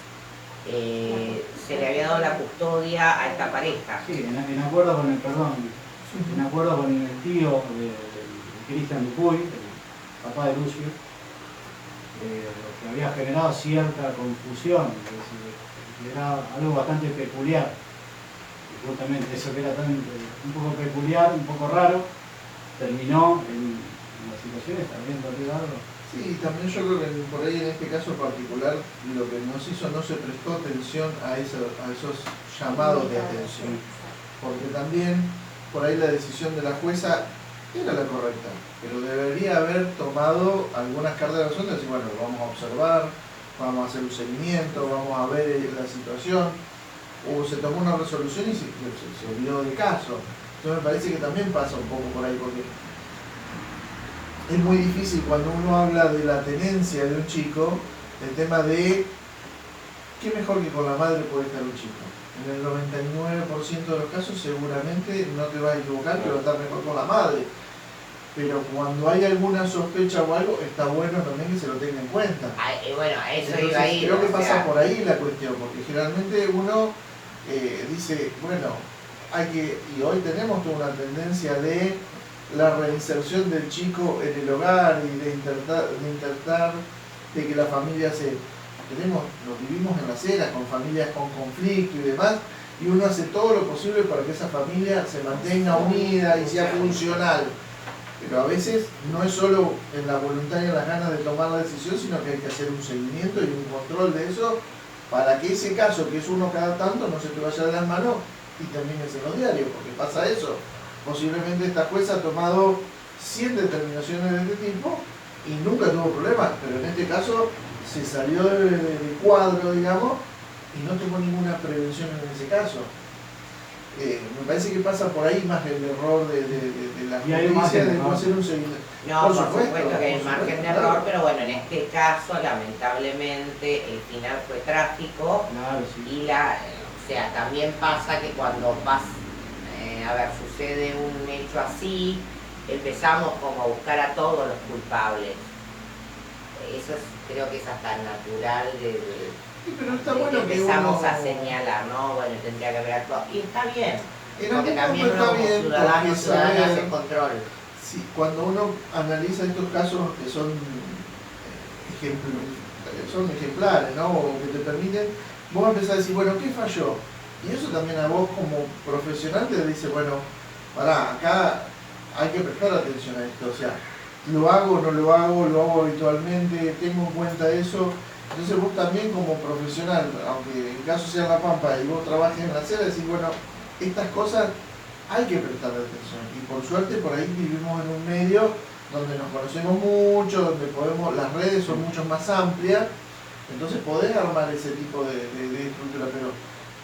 se le había dado la custodia a esta pareja. Sí, en acuerdo con el perdón, en acuerdo con el tío de Cristian Dupuy, el papá de Lucio, lo que había generado cierta confusión, es decir, que era algo bastante peculiar. Y justamente eso que era un poco peculiar, un poco raro, terminó en la situación, está bien derribado. Sí, también yo creo que por ahí en este caso particular lo que nos hizo no se prestó atención a esos llamados de atención, porque también por ahí la decisión de la jueza era la correcta, pero debería haber tomado algunas cartas de razón de decir, bueno, vamos a observar, vamos a hacer un seguimiento, vamos a ver la situación, o se tomó una resolución y se olvidó del caso. Entonces me parece que también pasa un poco por ahí, porque es muy difícil cuando uno habla de la tenencia de un chico, el tema de qué mejor que con la madre puede estar un chico. En el 99% de los casos seguramente no te vas a equivocar que va a estar mejor con la madre. Pero cuando hay alguna sospecha o algo, está bueno también que se lo tenga en cuenta. Bueno, a eso Entonces, iba a ir. creo que o pasa sea, por ahí la cuestión, porque generalmente uno dice, bueno, y hoy tenemos toda una tendencia de la reinserción del chico en el hogar y de intentar de que la familia lo vivimos en las eras, con familias con conflicto y demás, y uno hace todo lo posible para que esa familia se mantenga unida y sea funcional. Pero a veces no es solo en la voluntad y en las ganas de tomar la decisión, sino que hay que hacer un seguimiento y un control de eso para que ese caso, que es uno cada tanto, no se te vaya de las manos y termines en los diarios, porque pasa eso. Posiblemente esta jueza ha tomado 100 determinaciones de este tipo y nunca tuvo problemas, pero en este caso se salió de cuadro, digamos, y no tomó ninguna prevención en ese caso. Me parece que pasa por ahí más el error de la justicia de no hacer un seguimiento. No, por supuesto que hay margen de error, pero bueno, en este caso, lamentablemente, el final fue trágico. Claro, sí. Y o sea, también pasa que cuando sucede un hecho así, empezamos como a buscar a todos los culpables. Eso creo que es hasta natural Pero está bueno que empezamos uno a señalar, ¿no? Bueno, tendría que haber actuado. Y está bien, en porque algún también punto uno está como bien, ciudadano, porque ciudadana saber, hace control. sí, cuando uno analiza estos casos que son ejemplares, ¿no? O que te permiten, vos empezás a decir, bueno, ¿qué falló? Y eso también a vos como profesional te dice, bueno, pará, acá hay que prestar atención a esto, o sea, lo hago, no lo hago habitualmente, tengo en cuenta eso. Entonces vos también como profesional, aunque el caso sea en La Pampa y vos trabajes en la acera, decís, bueno, estas cosas hay que prestar atención. Y por suerte por ahí vivimos en un medio donde nos conocemos mucho, donde las redes son mucho más amplias, entonces podés armar ese tipo de estructura, pero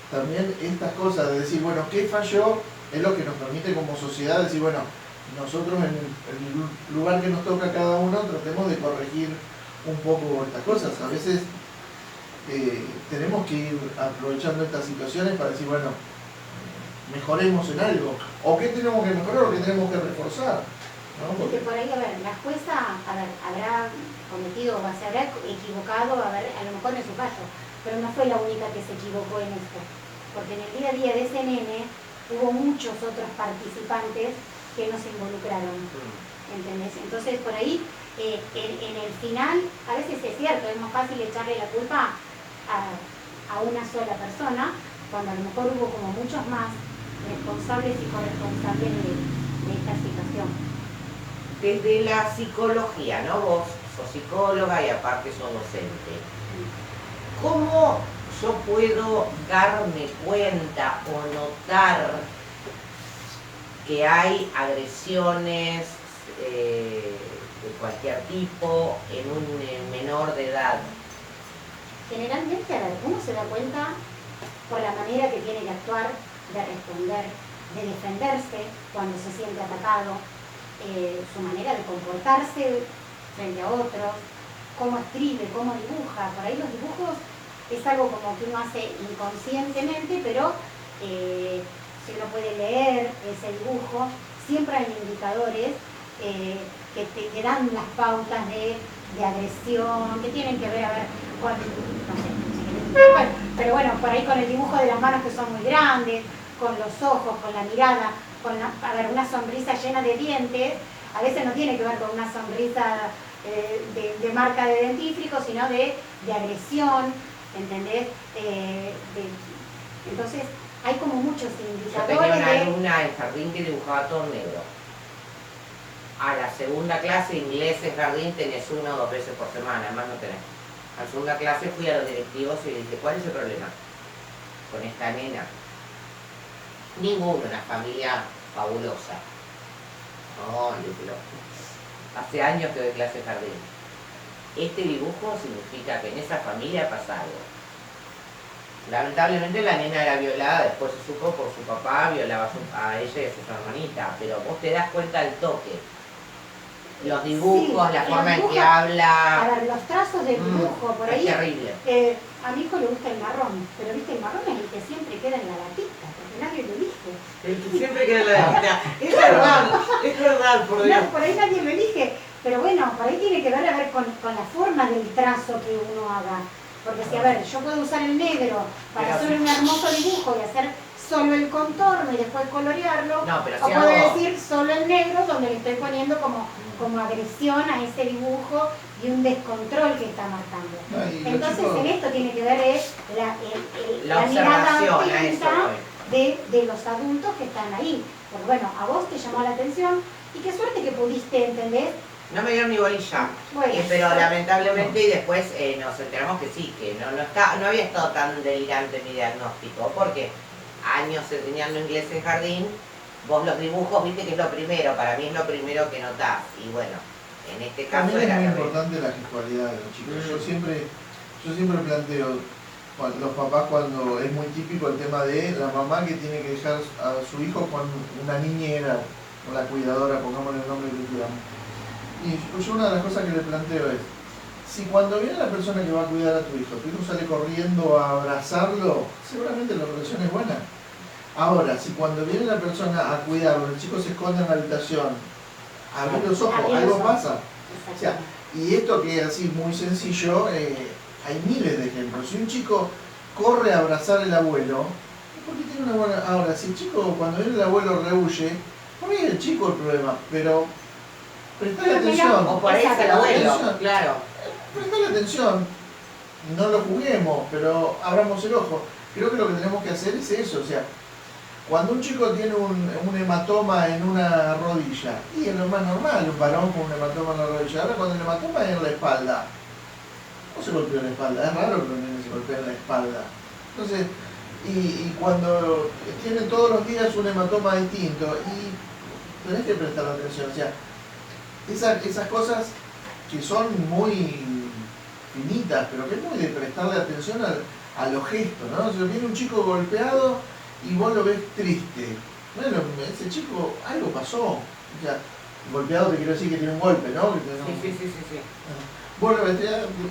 también estas cosas de decir, bueno, ¿qué falló? Es lo que nos permite como sociedad decir, bueno, nosotros en el lugar que nos toca a cada uno tratemos de corregir un poco estas cosas. A veces tenemos que ir aprovechando estas situaciones para decir, bueno, mejoremos en algo, o qué tenemos que mejorar o qué tenemos que reforzar, ¿no? Porque por ahí, a ver, la jueza habrá cometido o se habrá equivocado, a lo mejor en su fallo, pero no fue la única que se equivocó en esto, porque en el día a día de ese nene hubo muchos otros participantes que no se involucraron, ¿entendés? Entonces por ahí, en el final, a veces es cierto, es más fácil echarle la culpa a una sola persona, cuando a lo mejor hubo como muchos más responsables y corresponsables de esta situación. desde la psicología, ¿no? Vos sos psicóloga y aparte sos docente. ¿Cómo yo puedo darme cuenta o notar que hay agresiones de cualquier tipo en un menor de edad? Generalmente, a ver, uno se da cuenta por la manera que tiene que actuar, de responder, de defenderse cuando se siente atacado, su manera de comportarse frente a otros, cómo escribe, cómo dibuja. Por ahí los dibujos es algo como que uno hace inconscientemente, pero si uno puede leer ese dibujo, siempre hay indicadores que te dan las pautas de agresión, que tienen que ver, a ver, con, no sé, bueno, pero bueno, por ahí con el dibujo de las manos que son muy grandes, con los ojos, con la mirada, con a ver, una sonrisa llena de dientes, a veces no tiene que ver con una sonrisa de marca de dentífrico, sino de agresión, ¿entendés? Entonces, hay como muchos Yo indicadores. tenía una alumna en jardín que dibujaba todo negro. A la segunda clase, inglés en jardín, tenés 1 o 2 veces por semana, más no tenés. A la segunda clase fui a los directivos y le dije, ¿cuál es el problema con esta nena? Ninguno, una familia fabulosa. No, le dije, hace años que doy clase de jardín. Este dibujo significa que en esa familia pasa algo. Lamentablemente la nena era violada, después se supo por su papá, violaba a ella y a sus hermanitas, pero vos te das cuenta al toque. Los dibujos, sí, la forma en que A habla. ver, los trazos del dibujo, por ahí. Es terrible. A mi hijo le gusta el marrón, pero viste, el marrón es el que siempre queda en la latita, porque nadie lo elige. El que siempre queda en la latita. Es verdad, por Dios. No, por ahí nadie lo elige, pero bueno, por ahí tiene que ver, a ver con la forma del trazo que uno haga. Porque si, a ver, yo puedo usar el negro para hacer un hermoso dibujo y hacer solo el contorno y después colorearlo, No, pero o si puedo hago... decir solo el negro donde le estoy poniendo como agresión a ese dibujo y un descontrol que está marcando. No, entonces chicos, en esto tiene que ver la mirada observación, a atenta eso. de los adultos que están ahí. Porque bueno, a vos te llamó la atención y qué suerte que pudiste entender. No me dieron ni bolilla, Bueno, pero lamentablemente y después nos enteramos que sí, que no había estado tan delirante mi diagnóstico, porque años enseñando inglés en jardín, vos los dibujos, viste que es lo primero, para mí es lo primero que notás, y bueno, en este caso también es era muy terrible. importante la gestualidad de los chicos. Yo siempre planteo, los papás cuando es muy típico el tema de la mamá que tiene que dejar a su hijo con una niñera, o la cuidadora, pongámosle el nombre que queramos. Y pues yo una de las cosas que le planteo es, si cuando viene la persona que va a cuidar a tu hijo sale corriendo a abrazarlo, seguramente la relación es buena. Ahora, si cuando viene la persona a cuidarlo, el chico se esconde en la habitación, abre los ojos, algo pasa. O sea, y esto que es así muy sencillo, hay miles de ejemplos. Si un chico corre a abrazar al abuelo, es porque tiene una buena... Ahora, si el chico cuando viene el abuelo rehuye, por ahí es el chico el problema, pero prestale atención. O por ahí es el abuelo, claro. Prestale atención, no lo juguemos, pero abramos el ojo. Creo que lo que tenemos que hacer es eso, o sea, cuando un chico tiene un hematoma en una rodilla, y es lo más normal, un varón con un hematoma en la rodilla. Ahora cuando el hematoma es en la espalda, no se golpeó en la espalda, es raro que los niños se golpeen en la espalda. Entonces, y cuando tienen todos los días un hematoma distinto, y tenés que prestar atención, o sea, esas cosas que son muy finitas, pero que es muy de prestarle atención a los gestos, ¿no? O sea, viene un chico golpeado y vos lo ves triste. Bueno, ese chico, algo pasó. O sea, golpeado te quiero decir que tiene un golpe, ¿no? Sí. Vos lo ves,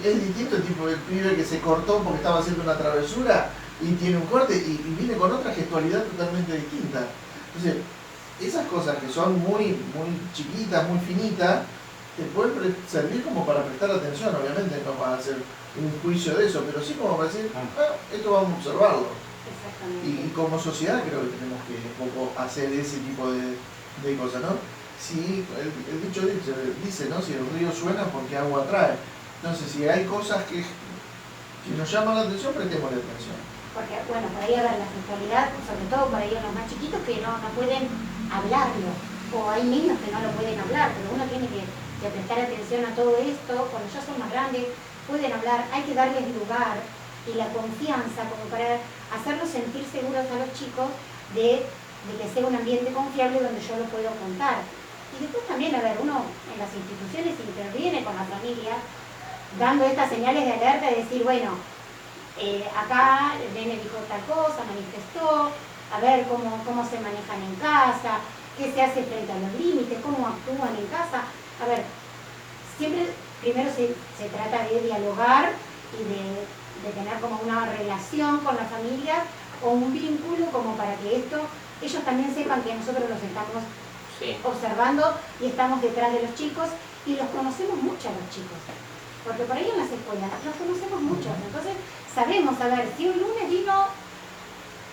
es distinto el tipo del pibe que se cortó porque estaba haciendo una travesura y tiene un corte y viene con otra gestualidad totalmente distinta. Entonces, esas cosas que son muy chiquitas, muy finitas, te pueden servir como para prestar atención, obviamente no para hacer un juicio de eso, pero sí como para decir, esto vamos a observarlo. Y como sociedad creo que tenemos que un poco hacer ese tipo de cosas, ¿no? Si el dicho dice, ¿no? Si el río suena porque agua trae. Entonces, si hay cosas que nos llaman la atención, prestémosle atención. Porque, bueno, por ahí a ver la sexualidad, sobre todo por ahí los más chiquitos que no pueden hablarlo. o hay niños que no lo pueden hablar, pero uno tiene que prestar atención a todo esto. Cuando ya son más grandes, pueden hablar, hay que darles lugar y la confianza como para hacerlos sentir seguros a los chicos de que sea un ambiente confiable donde yo lo puedo contar. Y después también, a ver, uno en las instituciones interviene con la familia, dando estas señales de alerta de decir, bueno, acá el nene dijo tal cosa, manifestó, a ver cómo se manejan en casa, qué se hace frente a los límites, cómo actúan en casa. A ver, siempre primero se trata de dialogar y de tener como una relación con la familia o un vínculo como para que ellos también sepan que nosotros los estamos observando y estamos detrás de los chicos y los conocemos mucho a los chicos. Porque por ahí en las escuelas los conocemos mucho. Entonces sabemos, a ver, si un lunes vino,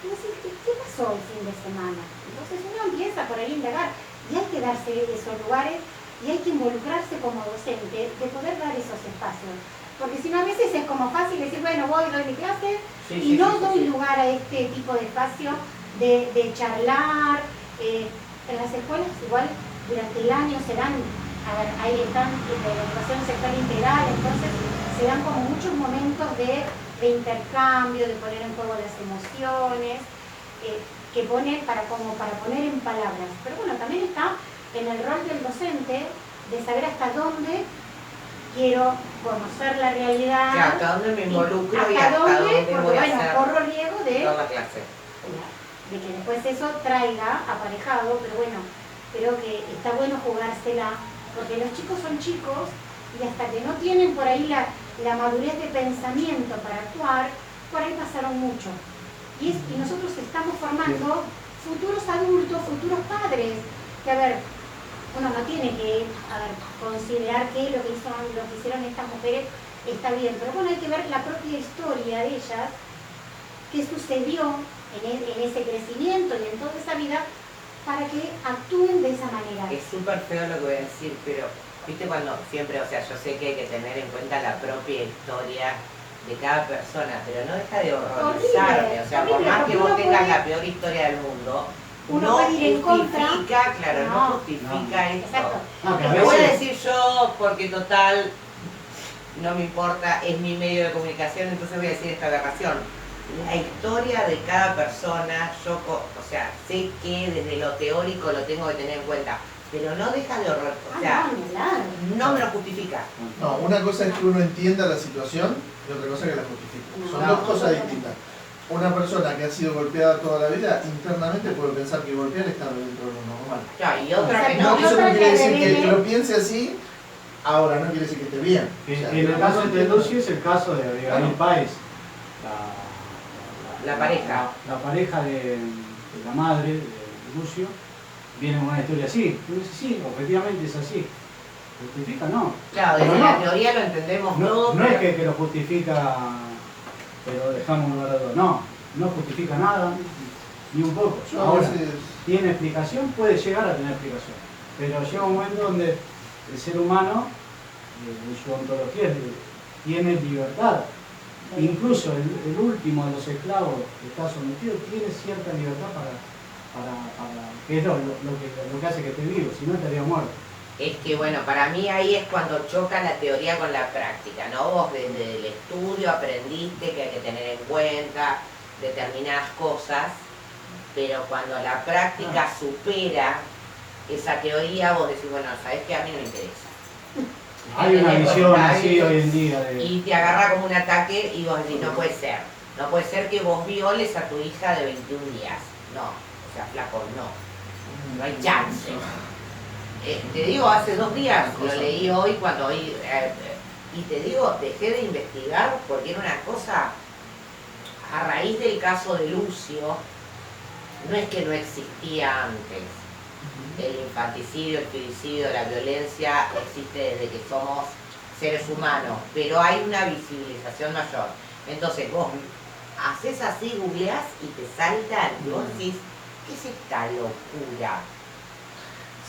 ¿qué pasó el fin de semana? Entonces uno empieza por ahí a indagar y hay que darse esos lugares y hay que involucrarse como docente de poder dar esos espacios. Porque si no a veces es como fácil decir, bueno, voy, doy mi clase y no doy lugar a este tipo de espacio de charlar. En las escuelas igual durante el año se dan, a ver, ahí están la educación sexual integral, entonces se dan como muchos momentos de intercambio, de poner en juego las emociones, que ponen para poner en palabras. Pero bueno, también está en el rol del docente de saber hasta dónde quiero conocer la realidad. Claro, hasta dónde me involucro y hasta dónde voy a hacer corro riesgo de toda la clase. De que después eso traiga aparejado, pero bueno, creo que está bueno jugársela, porque los chicos son chicos y hasta que no tienen por ahí la madurez de pensamiento para actuar, por ahí pasaron mucho. Y nosotros estamos formando futuros adultos, futuros padres, que a ver, uno no tiene que considerar que lo que hicieron estas mujeres está bien, pero bueno, hay que ver la propia historia de ellas, qué sucedió en ese crecimiento y en toda esa vida para que actúen de esa manera. Es súper feo lo que voy a decir, pero viste cuando siempre, o sea, yo sé que hay que tener en cuenta la propia historia de cada persona, pero no deja de horrorizarte, horrible, o sea, por horrible, más que vos uno tengas puede- la peor historia del mundo, uno no puede ir en contra. justifica, claro, no No, justifica esto. Exacto. No, que a Lo voy a veces- decir yo porque total no me importa, es mi medio de comunicación, entonces voy a decir esta aberración. La historia de cada persona, o sea, sé que desde lo teórico lo tengo que tener en cuenta, pero no deja de horror, o sea, no, ni hablar. no me lo justifica. No, una cosa es que uno entienda la situación y otra cosa es que la justifique. Son No. dos cosas distintas. Una persona que ha sido golpeada toda la vida, internamente puede pensar que golpear está dentro de lo normal. Ya, y otra que No, no. que eso no otra quiere que decir que revele- lo piense así, ahora no quiere decir que esté bien. O sea, En el caso de Lucy es el caso de Abigail Páez, La pareja. La pareja de la madre de Lucio, viene con una historia así. Tú dices, sí, objetivamente es así. ¿Justifica? No. Claro, desde Pero la no. teoría lo entendemos No, todo, no es pero que lo justifica, pero dejamos un guardado. No, no justifica nada, ni un poco. yo a Ahora, veces, tiene explicación, puede llegar a tener explicación. Pero llega un momento donde el ser humano, en su ontología, tiene libertad. Incluso el último de los esclavos que está sometido tiene cierta libertad para que es lo que hace que esté vivo, si no estaría muerto. es que bueno, para mí ahí es cuando choca la teoría con la práctica, ¿no? Vos desde el estudio aprendiste que hay que tener en cuenta determinadas cosas, pero cuando la práctica supera esa teoría, vos decís, bueno, ¿sabés qué? A mí no me interesa. Hay una Tenés visión cosas así ahí, hoy en día de... Y te agarra como un ataque y vos decís, no puede ser. No puede ser que vos violes a tu hija de 21 días. No, o sea, flaco, no hay chance. Te digo, hace 2 días, lo leí hoy cuando hoy, y te digo, dejé de investigar porque era una cosa, a raíz del caso de Lucio, no es que no existía antes. El infanticidio, el suicidio, la violencia existe desde que somos seres humanos, pero hay una visibilización mayor. Entonces vos haces así, googleás y te saltan, y vos decís, ¿qué es esta locura?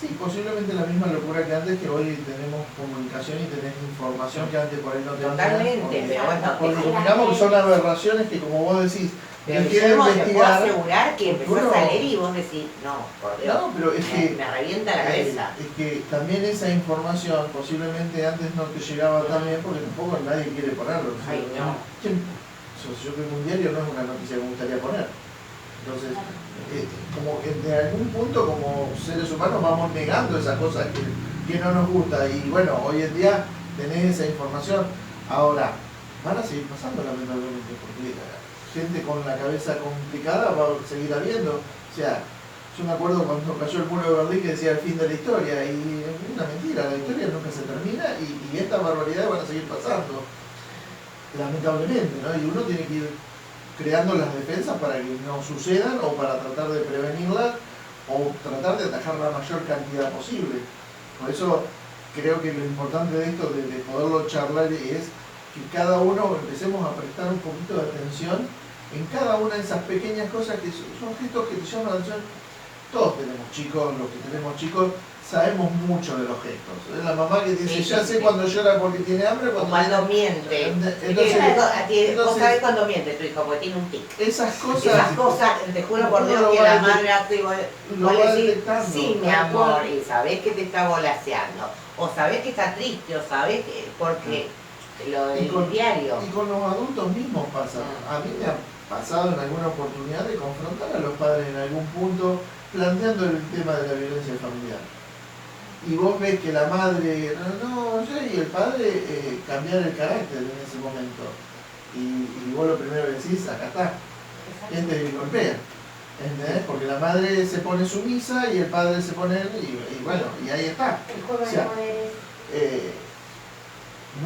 sí, posiblemente la misma locura que antes, que hoy tenemos comunicación y tenés información que antes por ahí no tenías. Totalmente, pero bueno, Porque digamos que son aberraciones que, como vos decís, Pero que quiere Guillermo, te puedo investigar. asegurar que empezás Uno- a leer y vos decís, no, por Dios, No, pero es que me revienta la cabeza. es que también esa información posiblemente antes no te llegaba tan bien porque tampoco nadie quiere ponerlo. Ay, no. Si yo tengo un diario no es una noticia que me gustaría poner. Entonces, como que de algún punto como seres humanos vamos negando esas cosas que no nos gusta. Y bueno, hoy en día tenés esa información. Ahora, van a seguir pasando lamentablemente porque gente con la cabeza complicada va a seguir habiendo. O sea, yo me acuerdo cuando cayó el muro de Berlín que decía el fin de la historia, y es una mentira, la historia nunca se termina y estas barbaridades van a seguir pasando, lamentablemente, ¿no? Y uno tiene que ir creando las defensas para que no sucedan o para tratar de prevenirlas o tratar de atajar la mayor cantidad posible. Por eso creo que lo importante de esto, de poderlo charlar, es que cada uno empecemos a prestar un poquito de atención en cada una de esas pequeñas cosas que son gestos que te llaman la atención. Todos tenemos chicos, los que tenemos chicos sabemos mucho de los gestos. Es la mamá que dice, Sí, ya sí, sé sí. cuando llora porque tiene hambre, O cuando miente. Entonces, Vos sabés cuando miente tu hijo, porque tiene un tic. esas cosas, Esas cosas, te juro por Uno Dios lo que va la a madre hace y vos lo vos va le decís, detectando, sí, mi tal amor, cual. y sabés que te está volaseando. O sabés que está triste, o sabés que, porque lo del diario. Y con los adultos mismos pasa. A mí me ha pasado en alguna oportunidad de confrontar a los padres en algún punto planteando el tema de la violencia familiar. Y vos ves que la madre, y el padre cambiar el carácter en ese momento. Y vos lo primero que decís, acá está, este que golpea. ¿Entendés? Porque la madre se pone sumisa y el padre se pone, y bueno, y ahí está. El juego O sea, de poderes.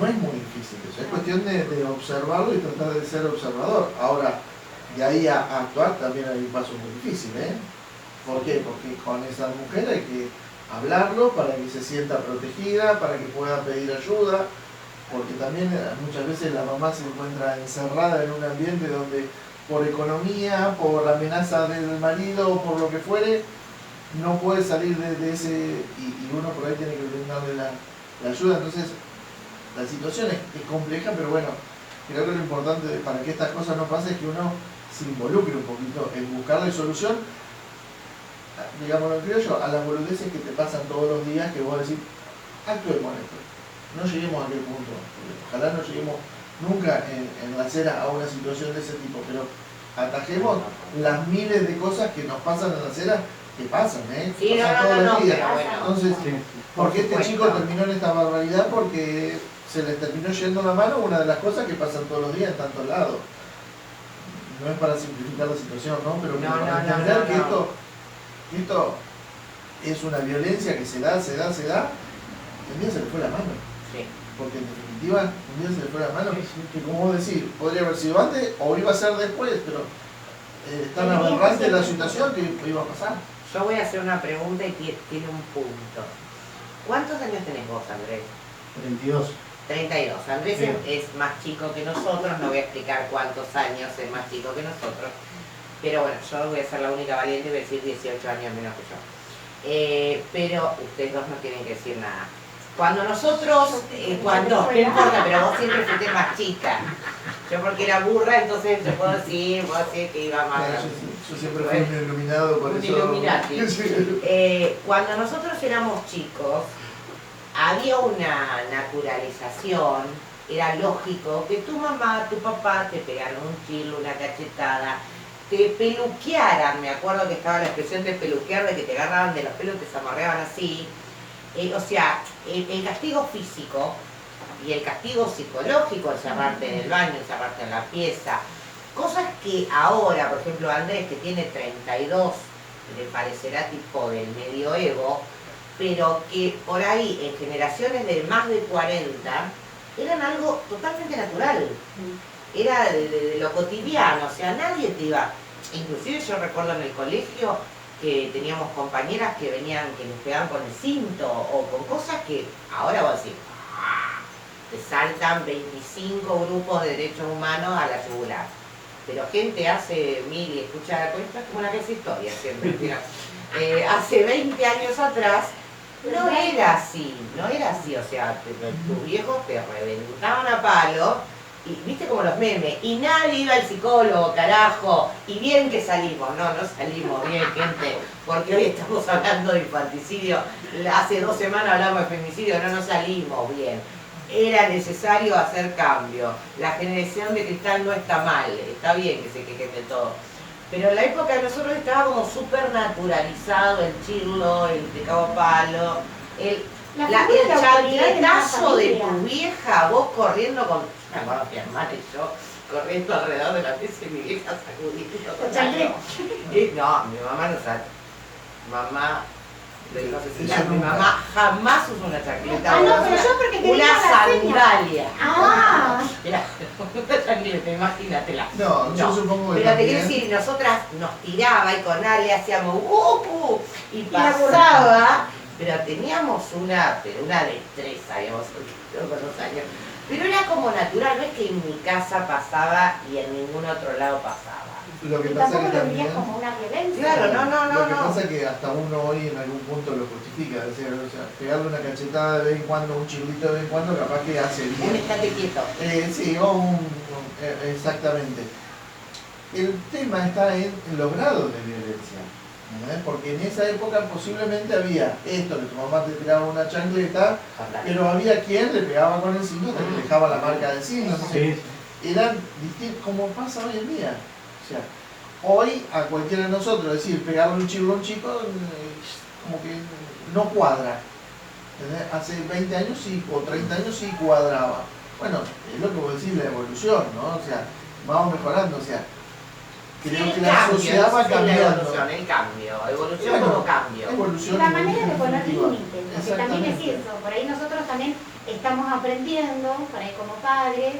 no es muy difícil eso, es cuestión de observarlo y tratar de ser observador. Ahora, de ahí a actuar también hay un paso muy difícil, ¿eh? ¿Por qué? Porque con esa mujer hay que hablarlo para que se sienta protegida, para que pueda pedir ayuda, porque también muchas veces la mamá se encuentra encerrada en un ambiente donde por economía, por amenaza del marido o por lo que fuere, no puede salir de ese, y uno por ahí tiene que brindarle la ayuda. Entonces la situación es compleja, pero bueno, creo que lo importante para que estas cosas no pasen es que uno se involucre un poquito en buscarle solución, digámoslo en criollo, a las boludeces que te pasan todos los días, que vos decís, actuemos en esto, no lleguemos a aquel punto, porque ojalá no lleguemos nunca en la acera a una situación de ese tipo, pero atajemos las miles de cosas que nos pasan en la acera, que pasan, Sí, pasan no, todos los días. pero bueno. Entonces, Sí. ¿por qué este supuesto. chico terminó en esta barbaridad? Porque se les terminó yendo la mano una de las cosas que pasan todos los días en tantos lados. No es para simplificar la situación, ¿no? Pero No, para no, entender no, que no. esto es una violencia que se da, un día se le fue la mano. Sí. Porque en definitiva, un día se le fue la mano, que como vos decís, podría haber sido antes o iba a ser después, pero tan aberrante la situación que iba a pasar. Yo voy a hacer una pregunta y tiene un punto. ¿Cuántos años tenés vos, Andrés? 32. 32. Andrés Bien. es más chico que nosotros, no voy a explicar cuántos años es más chico que nosotros, pero bueno, yo voy a ser la única valiente y voy a decir 18 años menos que yo. Pero ustedes dos no tienen que decir nada. Cuando nosotros, no importa, pero vos siempre fuiste más chica. Yo porque era burra, entonces yo puedo decir que iba más grande. Yo siempre fui un iluminado, por Un eso. Illuminati. Sí. Cuando nosotros éramos chicos, había una naturalización, era lógico que tu mamá, tu papá te pegaran un chilo, una cachetada, te peluquearan, me acuerdo que estaba la expresión de peluquear, de que te agarraban de los pelos, te zamarreaban así. O sea, el castigo físico y el castigo psicológico, encerrarte en el baño, encerrarte en la pieza, cosas que ahora, por ejemplo, Andrés, que tiene 32, le parecerá tipo del medioevo, pero que por ahí en generaciones de más de 40 eran algo totalmente natural, era de lo cotidiano, o sea, nadie te iba, inclusive yo recuerdo en el colegio que teníamos compañeras que venían, que nos pegaban con el cinto o con cosas que ahora vos decís, te saltan 25 grupos de derechos humanos a la yugular. Pero gente hace mil, y escucha, esto es como una que es historia siempre, mira, hace 20 años atrás no era así, o sea, tus viejos te reventaban a palo y viste como los memes, y nadie iba al psicólogo, carajo, y bien que salimos, no salimos bien, gente, porque hoy estamos hablando de infanticidio, hace 2 semanas hablamos de femicidio, no salimos bien. Era necesario hacer cambio. La generación de cristal no está mal, está bien que se quejen de todo. Pero en la época de nosotros estaba como súper naturalizado el chirlo, el pecado palo, el chancletazo de tu vieja, vos corriendo con... Me acuerdo que mi hermana y yo corriendo alrededor de la mesa y mi vieja sacudiendo con algo. No, mi mamá no sabe. Mamá... No sé si mi mamá jamás usó una chancleta. Ah, no, pero yo porque te una sandalia. Ah. Era una chancleta, imagínatela. No, yo supongo que pero te también... quiero decir, nosotras nos tiraba y con Ale hacíamos y pasaba, pero teníamos una destreza, digamos, con los años. Pero era como natural, no es que en mi casa pasaba y en ningún otro lado pasaba. Lo que Y pasa tampoco que lo también... veías como una violencia. Claro, no. Lo que pasa es que hasta uno hoy en algún punto lo justifica, es decir, o sea, pegarle una cachetada de vez en cuando, un chirlito de vez en cuando, capaz que hace Un bien. estate quieto. Sí, exactamente. El tema está en los grados de violencia, ¿no? Porque en esa época posiblemente había esto, que tu mamá te tiraba una chancleta, pero había quien le pegaba con el cinto, te dejaba la marca del cinto, no sé. Eran distintos, como pasa hoy en día. O sea, hoy a cualquiera de nosotros decir pegarle un chirlo a un chico, como que no cuadra. ¿Entendés? Hace 20 años sí, o 30 años sí cuadraba. Bueno, es lo que vos decís, la evolución, ¿no? O sea, vamos mejorando, o sea, creo que la sociedad va cambiando. El cambio, evolución como cambio. Evolución Y la manera de poner definitiva. límites, porque también es eso, por ahí nosotros también estamos aprendiendo, por ahí como padres,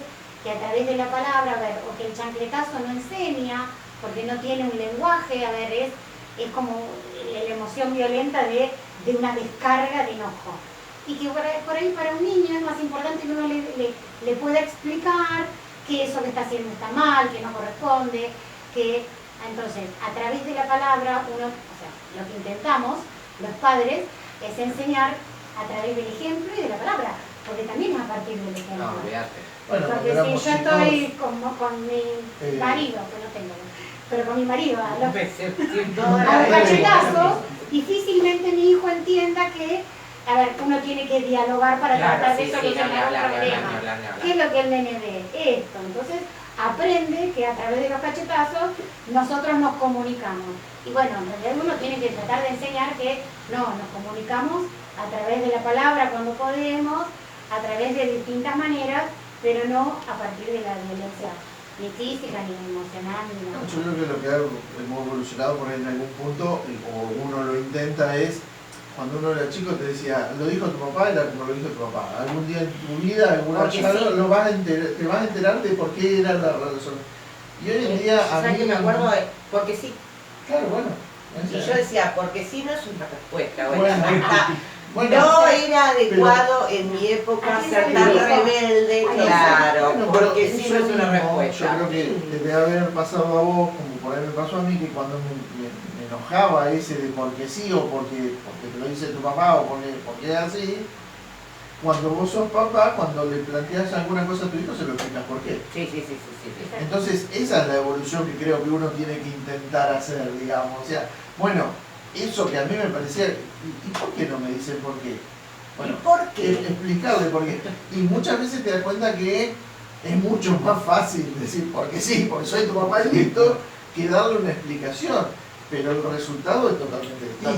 que a través de la palabra, a ver, o que el chancletazo no enseña, porque no tiene un lenguaje, a ver, es como la emoción violenta de una descarga de enojo. Y que por ahí para un niño es más importante que uno le pueda explicar que eso que está haciendo está mal, que no corresponde, que entonces a través de la palabra uno, o sea, lo que intentamos los padres es enseñar a través del ejemplo y de la palabra, porque también es a partir del ejemplo. No, olvídate. Bueno, Porque si yo estoy con mi marido, que no tengo, pero con mi marido, a los cachetazos, difícilmente mi hijo entienda que, a ver, uno tiene que dialogar para tratar de solucionar un problema. ¿Qué es lo que el nene ve? Esto. Entonces, aprende que a través de los cachetazos nosotros nos comunicamos. Y bueno, en realidad uno tiene que tratar de enseñar que no, nos comunicamos a través de la palabra cuando podemos, a través de distintas maneras, pero no a partir de la violencia ni física, ni emocional, ni nada. Yo creo que lo que hemos evolucionado por ahí en algún punto, o uno lo intenta, es cuando uno era chico te decía, lo dijo tu papá, era como lo dijo tu papá. Algún día en tu vida, alguna charla, sí, te vas a enterar de por qué era la razón. Y hoy en día a mí... que me acuerdo de porque sí. Claro, bueno. Y yo decía, porque sí no es una respuesta. Bueno, no era adecuado en mi época ser tan rebelde, claro, bueno, porque sí no es una mismo, respuesta. Yo creo que te debe haber pasado a vos, como por ahí me pasó a mí, que cuando me enojaba ese de porque sí o porque te lo dice tu papá o porque es así, cuando vos sos papá, cuando le planteas alguna cosa a tu hijo, se lo explicas por qué. Sí. Entonces, esa es la evolución que creo que uno tiene que intentar hacer, digamos. O sea, bueno, eso que a mí me parecía, ¿y por qué no me dicen por qué? Bueno, ¿y por qué? Explicarle por qué. Y muchas veces te das cuenta que es mucho más fácil decir porque sí, porque soy tu papá y listo, que darle una explicación. Pero el resultado es totalmente distinto.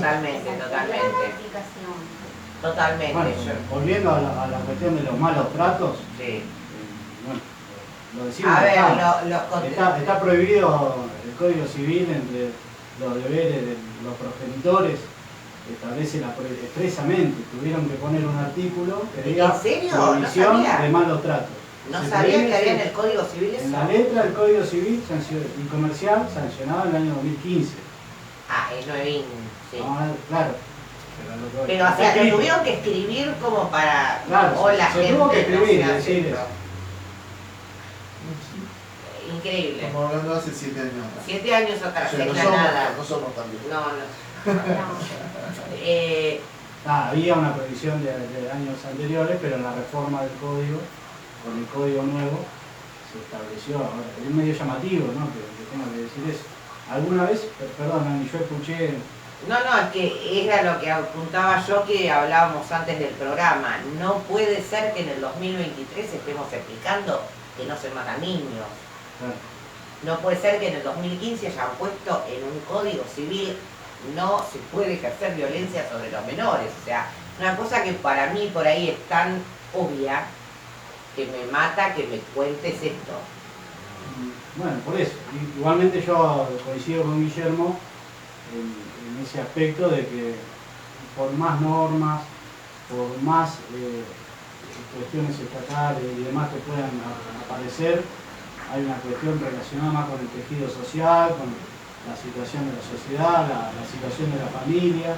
Totalmente. Bueno, volviendo a la cuestión de los malos tratos, sí. Bueno, lo decimos a ver, acá, está prohibido el Código Civil entre los deberes de los progenitores, establece expresamente, tuvieron que poner un artículo que diga prohibición de malos tratos. No sabía que había en el Código Civil eso. En la letra del Código Civil y Comercial, sancionado en el año 2015. Ah, es nuevín, sí. Claro. Pero o sea, lo tuvieron que escribir como para... Claro, o la se gente tuvo que escribir, no decir eso. Increíble. Estamos hablando de hace 7 años atrás. 7 años atrás, O sea, no somos tan viejos. No. Había una previsión de años anteriores, pero en la reforma del código, con el código nuevo, se estableció ahora. Es medio llamativo, ¿no? Que tenga que decir eso. ¿Alguna vez, perdón, Ani, yo escuché... No, es que era lo que apuntaba yo que hablábamos antes del programa. No puede ser que en el 2023 estemos explicando que no se matan niños. Claro. No puede ser que en el 2015 hayan puesto en un código civil no se puede ejercer violencia sobre los menores. O sea, una cosa que para mí por ahí es tan obvia que me mata que me cuentes esto. Bueno, por eso. Igualmente yo coincido con Guillermo en ese aspecto de que por más normas, por más cuestiones estatales y demás que puedan aparecer, hay una cuestión relacionada más con el tejido social, con la situación de la sociedad, la situación de la familia,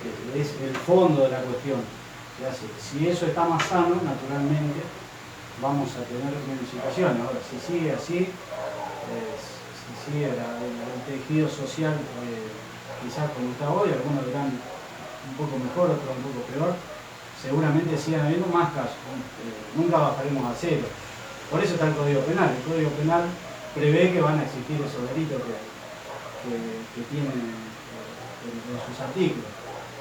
que es el fondo de la cuestión. O sea, si eso está más sano, naturalmente, vamos a tener menos situaciones. Ahora, si sigue así, si sigue el tejido social quizás como está hoy, algunos dirán un poco mejor, otros un poco peor, seguramente sigan habiendo más casos. Nunca bajaremos a cero. Por eso está el Código Penal. El Código Penal prevé que van a existir esos delitos que tienen en sus artículos.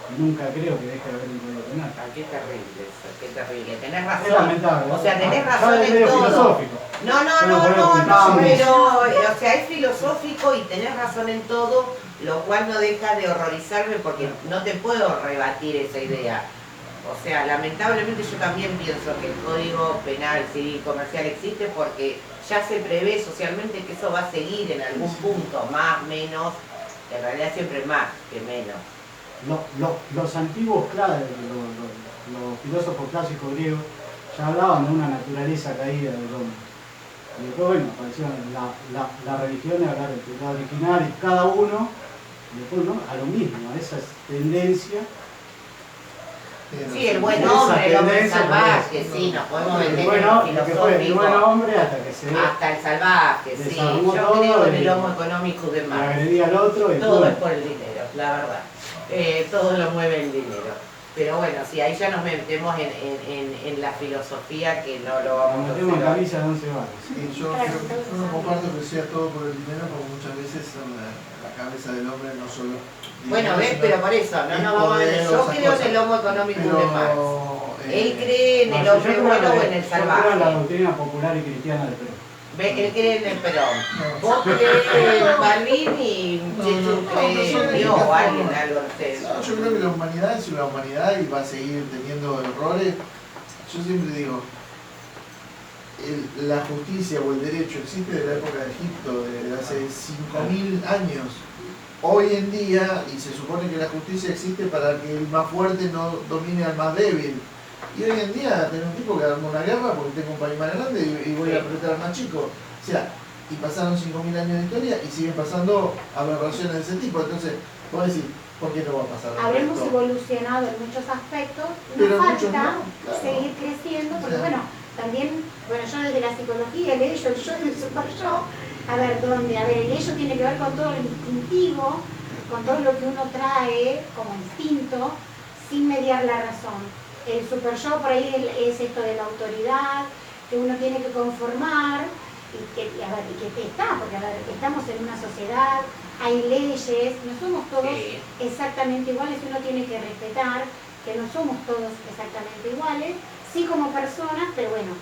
Y nunca creo que deje de haber un Código Penal. Ah, qué terrible eso, qué terrible. Tenés razón. Es lamentable. O sea, tenés Ya razón es en medio todo. filosófico. No, pero, o sea, es filosófico y tenés razón en todo, lo cual no deja de horrorizarme porque no te puedo rebatir esa idea. O sea, lamentablemente yo también pienso que el Código Penal Civil Comercial existe porque ya se prevé socialmente que eso va a seguir en algún punto, más, menos, en realidad siempre más que menos. Los antiguos los filósofos clásicos griegos ya hablaban de una naturaleza caída del hombre. Y después, bueno, aparecieron la religión y hablar del pecado original y cada uno, y después, ¿no? A lo mismo, a esa tendencia. Sí, el buen hombre, el hombre salvaje, sí, nos podemos meter en lo filosófico. El buen hombre hasta que se hasta el salvaje, sí. desarmó Yo todo creo en el y homo económico de le más. agredía al otro y Todo es por el dinero, la verdad. Todo lo mueve el dinero. Pero bueno, sí, ahí ya nos metemos en la filosofía que no lo vamos a Nos metemos en hacer. camisa de 11 varas. Sí, yo no comparto que sea todo por el dinero, porque muchas veces en la cabeza del hombre no solo... Bueno, dinero, ves, sino pero por eso, no el nos vamos a poder, meter. Yo esas creo en cosas. el homo económico Pero, de Marx. Él cree en el Yo hombre creo bueno que- o en el yo creo en la salvaje. doctrina popular y cristiana de Perú. Él cree en el Perón. No. Vos crees en Balvin y Chechu cree yo en de Dios ninguna o alguien, forma. algo, no sé. No, yo creo que la humanidad es una humanidad y va a seguir teniendo errores. Yo siempre digo, la justicia o el derecho existe de la época de Egipto, de hace 5.000 años. Hoy en día, y se supone que la justicia existe para que el más fuerte no domine al más débil. Y hoy en día tengo un tipo que armó una guerra porque tengo un país más grande y voy a apretar al más chico. O sea, y pasaron 5.000 años de historia y siguen pasando aberraciones de ese tipo. Entonces, vos decís, ¿por qué no va a pasar el Habremos resto? evolucionado en muchos aspectos, Pero nos muchos falta no, claro. seguir creciendo, porque Claro. bueno, también, bueno, yo desde la psicología, el ello, el yo y el super yo, a ver, el ello tiene que ver con todo lo instintivo, con todo lo que uno trae como instinto, sin mediar la razón. El super yo por ahí es esto de la autoridad, que uno tiene que conformar, y que está, porque a ver, estamos en una sociedad, hay leyes, no somos todos Sí. exactamente iguales, uno tiene que respetar que no somos todos exactamente iguales, sí como personas, pero bueno,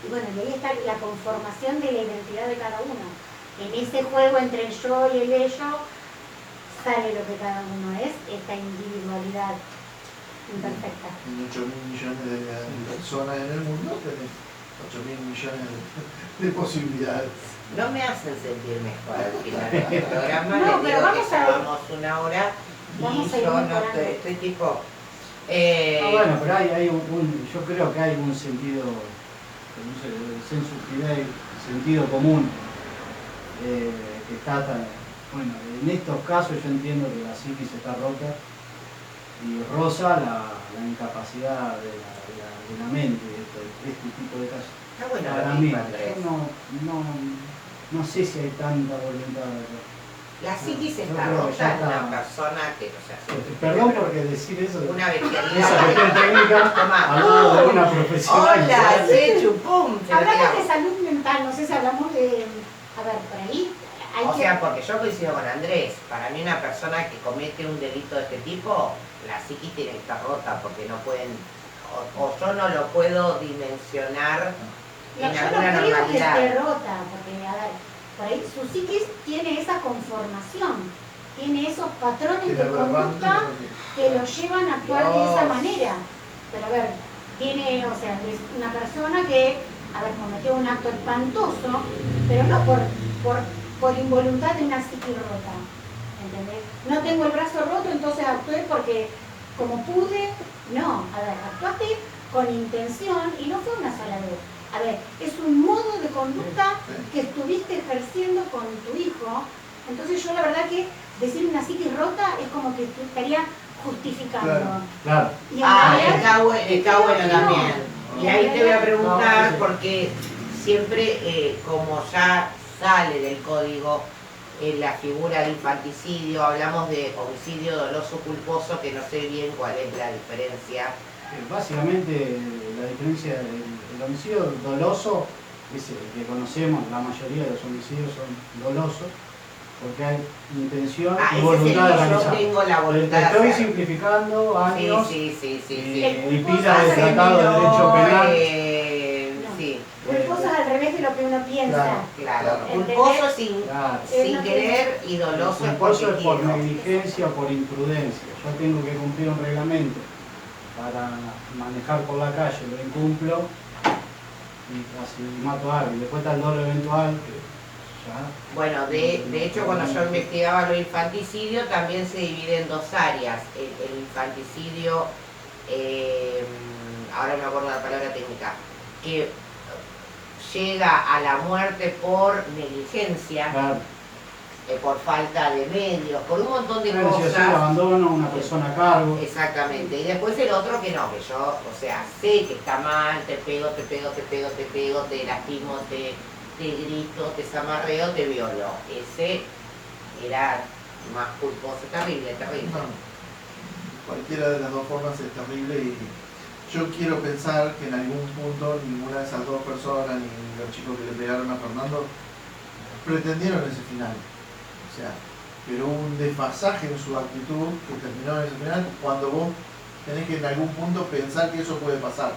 y bueno, y ahí está la conformación de la identidad de cada uno. En ese juego entre el yo y el ello sale lo que cada uno es, esta individualidad imperfecta. En 8.000 millones de personas en el mundo tenés 8.000 millones de posibilidades. No me hacen sentir mejor al final del programa. No, Les pero digo vamos que a ver. llevamos una hora y Vamos a ir yo no mejorando. estoy tipo... Bueno, pero hay yo creo que hay un sentido, no sé, sensu fidei, sentido común, que está tan, bueno, en estos casos yo entiendo que la psiquis está rota y roza la incapacidad de la mente de este tipo de casos. Está bueno Para lo mí, mismo, Andrés. yo no sé si hay tanta voluntad acá. La psiquis Yo está creo que rota ya en una está. persona que, o sea, Perdón porque decir eso, una esa bestialidad. cuestión técnica, Toma. hablando de una profesional. Hola, ¿sabes? sí, chupum. se lo Hablamos de tiramos. salud mental, no sé si hablamos de... A ver, por ahí hay O que... sea, porque yo coincido con Andrés, para mí una persona que comete un delito de este tipo, la psiquis tiene que estar rota porque no pueden, o yo no lo puedo dimensionar No, en yo no alguna creo que normalidad. esté rota, porque, a ver, por ahí su psiquis tiene esa conformación, tiene esos patrones Que de la aberrante, conducta que lo llevan a actuar de esa Dios. manera. Pero a ver, tiene, o sea, es una persona que, a ver, cometió un acto espantoso, pero no por involuntad de una psiquis rota, ¿entendés? No tengo el brazo roto, entonces actué porque como pude, no, a ver, actuaste con intención y no fue una sola vez. A ver, es un modo de conducta que estuviste ejerciendo con tu hijo. Entonces yo la verdad que decir una psiquis rota es como que tú estaría justificando. Claro. Y en Ah, realidad, está creo bueno que no. también. Y ahí te voy a preguntar, No, sí. porque siempre, como ya sale del código la figura de infanticidio, hablamos de homicidio doloso culposo, que no sé bien cuál es la diferencia. Básicamente la diferencia del homicidio doloso es el que conocemos, la mayoría de los homicidios son dolosos, porque hay intención Ah, y ese es el voluntad de que yo realizar. tengo la Te voluntad de estoy hacer. simplificando años Sí. y pila de Hacen tratado de derecho penal. Sí, culposo es al revés de lo que uno piensa. Claro. claro. ¿Entendés? Culposo sin Claro. querer y doloso es Culposo porque es por quiero. negligencia o por imprudencia. Yo tengo que cumplir un reglamento para manejar por la calle, lo incumplo y así mato a alguien. Después está el dolo eventual que ya... Bueno, de hecho, cuando yo investigaba lo infanticidio, también se divide en dos áreas. El infanticidio, ahora me acuerdo la palabra técnica, que llega a la muerte por negligencia, Claro. por falta de medios, por un montón de Una situación de cosas. abandono, una persona a cargo. Exactamente. Y después el otro que no, que yo, o sea, sé que está mal, te pego, te lastimo, te grito, te zamarreo, te violo. Ese era más culposo, terrible. No, cualquiera de las dos formas es terrible y yo quiero pensar que en algún punto ninguna de esas dos personas, ni los chicos que le pegaron a Fernando, pretendieron ese final. O sea, pero hubo un desfasaje en su actitud que terminó en ese final cuando vos tenés que en algún punto pensar que eso puede pasar.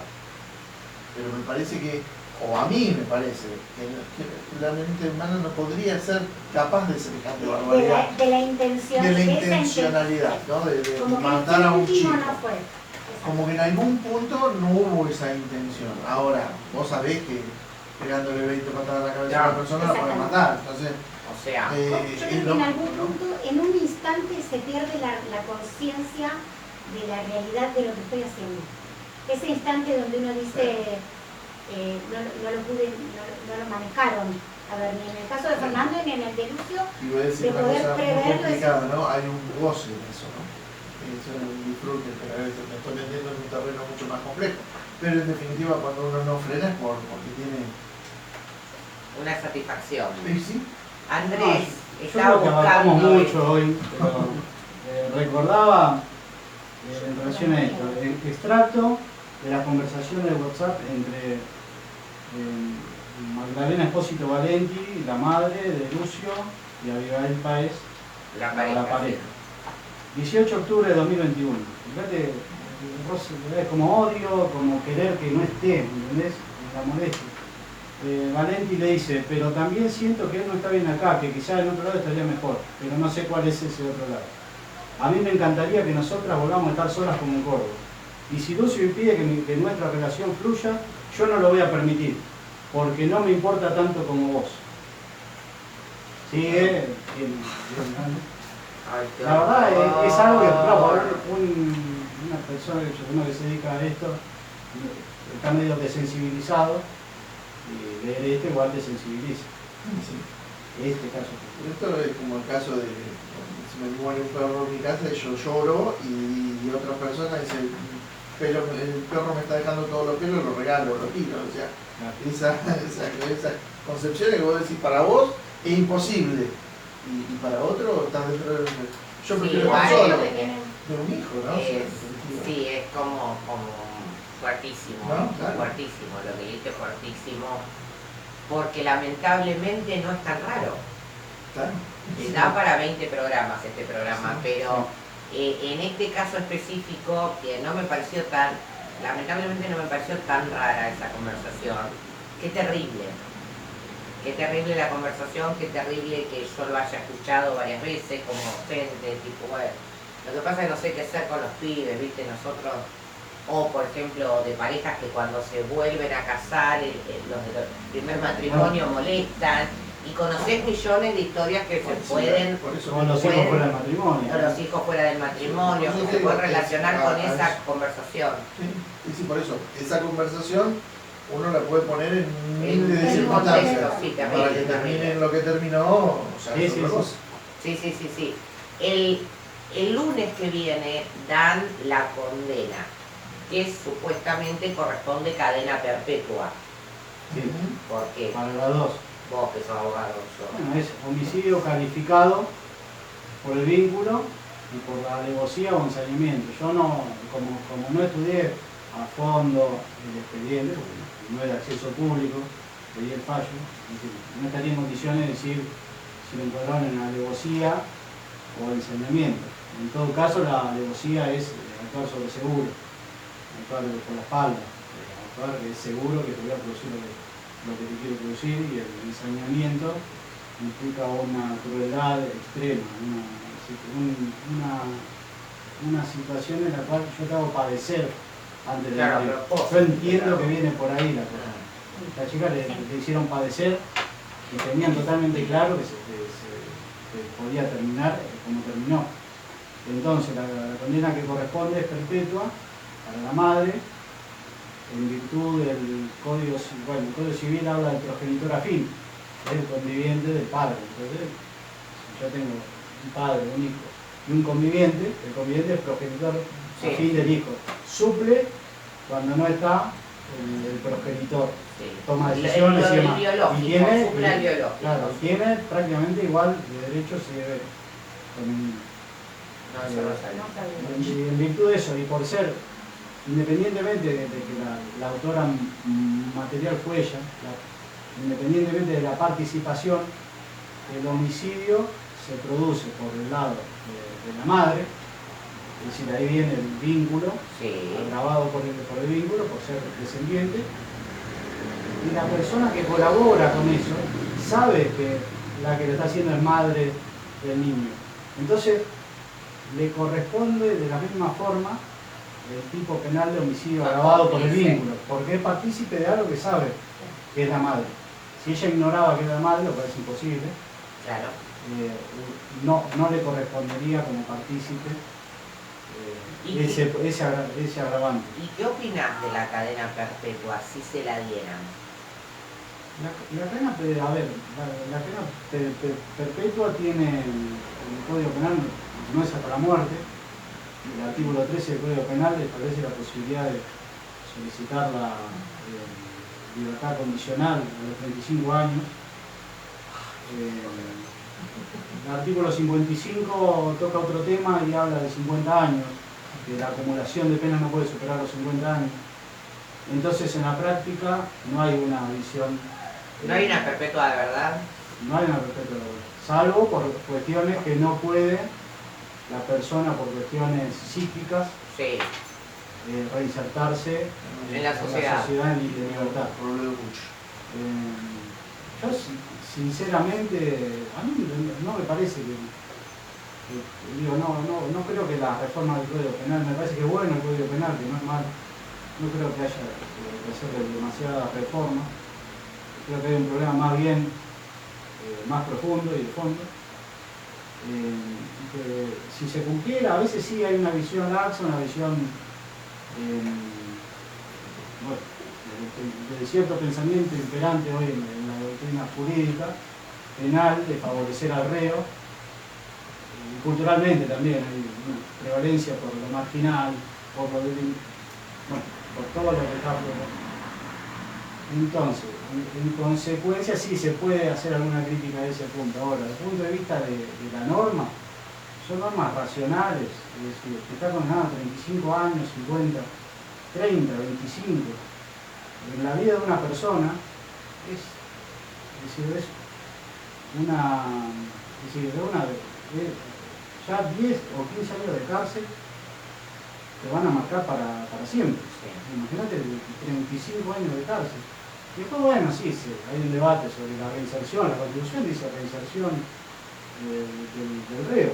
Pero me parece que, o a mí me parece, que la mente humana no podría ser capaz de semejante barbaridad. De la intención. De la esa intencionalidad, ¿no? De Como que matar a un íntimo chico. no fue. Como que en algún punto no hubo esa intención. Ahora, vos sabés que pegándole 20 patadas a la cabeza a una persona la puede matar. Entonces, O sea, Yo creo es que en lógico, algún ¿no? punto, en un instante, se pierde la conciencia de la realidad de lo que estoy haciendo. Ese instante donde uno dice, no lo manejaron. A ver, ni en el caso de Fernando ni en el de Lucio, Y voy a decir de una poder cosa muy prever complicada, ¿no? Hay un goce en eso, ¿no? Eso es un disfrute, pero a veces me estoy metiendo en un terreno mucho más complejo. Pero en definitiva, cuando uno no frena es porque tiene... una satisfacción. ¿Sí? Andrés Yo estaba creo que abarcamos buscando. mucho hoy, pero recordaba en relación a esto, el extracto de las conversaciones de WhatsApp entre Magdalena Espósito Valenti, la madre de Lucio, y Abigail Páez, La la pareja. pareja. 18 de octubre de 2021. Fíjate, es como odio, como querer que no esté, ¿entendés? La molestia. Valenti le dice, pero también siento que él no está bien acá, que quizás en otro lado estaría mejor, pero no sé cuál es ese otro lado. A mí me encantaría que nosotras volvamos a estar solas como en Córdoba. Y si Lucio impide que nuestra relación fluya, yo no lo voy a permitir, porque no me importa tanto como vos. Sigue. Ay, qué La verdad horror. es algo que, claro, una persona uno que se dedica a esto está medio desensibilizado, y leer esto igual te sensibiliza. Sí. Este caso. Esto es como el caso de si me muere un perro en mi casa y yo lloro y otra persona dice, pero el perro me está dejando todos los pelos, lo regalo, lo tiro. O sea, esa concepción que vos decís para vos es imposible, y para otro está dentro del... Yo Sí, prefiero igual estar solo, es- de un hijo, ¿no? O sea, en definitiva. Sí, es como fuertísimo, ¿No? Claro. fuertísimo, lo que dijiste fuertísimo, porque lamentablemente no es tan raro. Claro. Da para 20 programas este programa, Sí, pero en este caso específico, que no me pareció tan, lamentablemente no me pareció tan rara esa conversación. Qué terrible la conversación, qué terrible que yo lo haya escuchado varias veces como docente, tipo, bueno, lo que pasa es que no sé qué hacer con los pibes, viste, nosotros, o por ejemplo de parejas que cuando se vuelven a casar, los del primer matrimonio molestan, y conocés millones de historias que se pueden, Por eso Con los Pueden- hijos fuera del matrimonio. o los hijos fuera del matrimonio, Sí, que sí, se sí, pueden es- relacionar con a esa eso. conversación. Sí, por eso, esa conversación uno la puede poner en En miles de un circunstancias. contexto, sí, Para terrible, que termine terrible. en lo que terminó, o sea, Sí, es sí, otra sí. cosa. Sí. El lunes que viene dan la condena, que supuestamente corresponde cadena perpetua. Sí, Porque para las dos. vos que sos abogado, yo. Bueno, es homicidio calificado por el vínculo y por la alevosía o ensañamiento. Yo no, como no estudié a fondo el expediente, porque no es de acceso público, pedí el fallo, es decir, no estaría en condiciones de decir si lo encuadraron en alevosía o ensañamiento. En todo caso, la alevosía es actuar sobre seguro, actuar por la espalda, actuar que es seguro que te voy a producir lo que te quiero producir, y el ensañamiento implica una crueldad extrema, una situación en la cual yo te hago padecer antes de Claro, morir. a propósito, Yo entiendo claro. que viene por ahí la cosa. La chica le hicieron padecer y tenían totalmente claro que podía terminar como terminó. Entonces la condena que corresponde es perpetua para la madre, en virtud del Código Civil. Bueno, el Código Civil habla de progenitor afín, es el conviviente del padre. Entonces, si yo tengo un padre, un hijo y un conviviente, el conviviente es progenitor Sí. afín del hijo. Suple cuando no está el progenitor. Sí. Toma El decisiones y demás. biológico, Y tiene, suple al biológico. claro, tiene prácticamente igual de derechos y deberes con el niño. No, yo no sabía. En virtud de eso, y por ser, independientemente de que la autora material fue ella, independientemente de la participación, el homicidio se produce por el lado de la madre, es decir, ahí viene el vínculo, Sí. agravado por el vínculo, por ser descendiente, y la persona que colabora con eso sabe que la que lo está haciendo es madre del niño. Entonces, le corresponde de la misma forma el tipo penal de homicidio agravado por el vínculo, porque es partícipe de algo que sabe que es la madre. Si ella ignoraba que era la madre, lo cual es imposible, Claro. no le correspondería como partícipe ¿Y ese agravante. ¿Y qué opinás de la cadena perpetua si se la dieran? La pena, a ver, la pena perpetua tiene el Código Penal, no es hasta la muerte. El artículo 13 del Código Penal establece la posibilidad de solicitar la libertad condicional a los 35 años. El artículo 55 toca otro tema y habla de 50 años, que la acumulación de penas no puede superar los 50 años. Entonces, en la práctica no hay una visión. ¿No hay una perpetua de verdad? No hay una perpetua, salvo por cuestiones que no puede la persona, por cuestiones psíquicas, Sí. reinsertarse En la sociedad. en libertad. Por lo de mucho. Yo sinceramente, a mí no me parece digo, no creo que la reforma del Código Penal, me parece que es bueno el Código Penal, que no es malo. No creo que haya que hacerle demasiadas reformas. Creo que hay un problema más bien más profundo y de fondo. Que si se cumpliera, a veces sí hay una visión laxa, una visión bueno, de cierto pensamiento imperante hoy en la doctrina jurídica penal de favorecer al reo. Culturalmente también hay una prevalencia por lo marginal, por lo débil, bueno, por todo lo que está Entonces, en consecuencia sí se puede hacer alguna crítica de ese punto. Ahora, desde el punto de vista de la norma, son normas racionales, es decir, que está condenado a 35 años, 50, 30, 25. En la vida de una persona es decir, ya 10 o 15 años de cárcel te van a marcar para siempre. Sí. Imagínate 35 años de cárcel. Y después, bueno, sí, hay un debate sobre la reinserción, la Constitución dice reinserción del reo.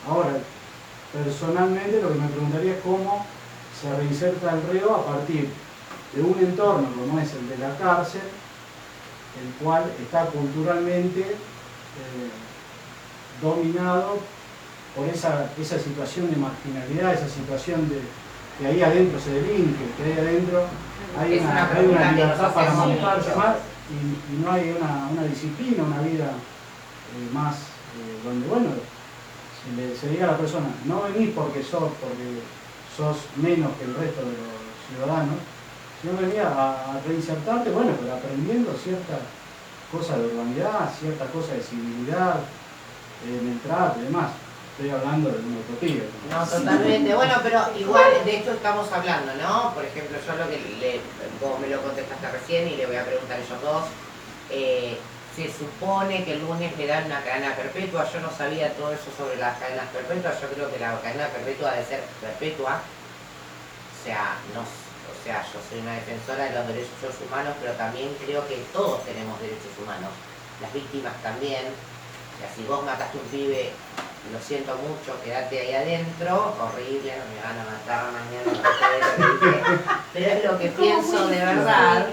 Ahora, personalmente lo que me preguntaría es cómo se reinserta el reo a partir de un entorno como es el de la cárcel, el cual está culturalmente dominado por esa situación de marginalidad, esa situación de que ahí adentro se delinque, que ahí adentro hay una libertad para manejarse más y no hay una disciplina, una vida más donde, bueno, se diga a la persona, no venís porque sos menos que el resto de los ciudadanos, sino venís a reinsertarte, bueno, pero aprendiendo ciertas cosas de urbanidad, ciertas cosas de civilidad, en el trato y demás. Estoy hablando de una utopía. No, totalmente. Bueno, pero igual de esto estamos hablando, ¿no? Por ejemplo, yo lo que vos me lo contestaste recién y le voy a preguntar a ellos dos. Se supone que el lunes le dan una cadena perpetua. Yo no sabía todo eso sobre las cadenas perpetuas. Yo creo que la cadena perpetua debe ser perpetua. O sea, yo soy una defensora de los derechos humanos, pero también creo que todos tenemos derechos humanos. Las víctimas también. O sea, si vos mataste a un pibe, lo siento mucho, quédate ahí adentro, horrible, no me van a matar mañana, pero es lo que pienso de verdad.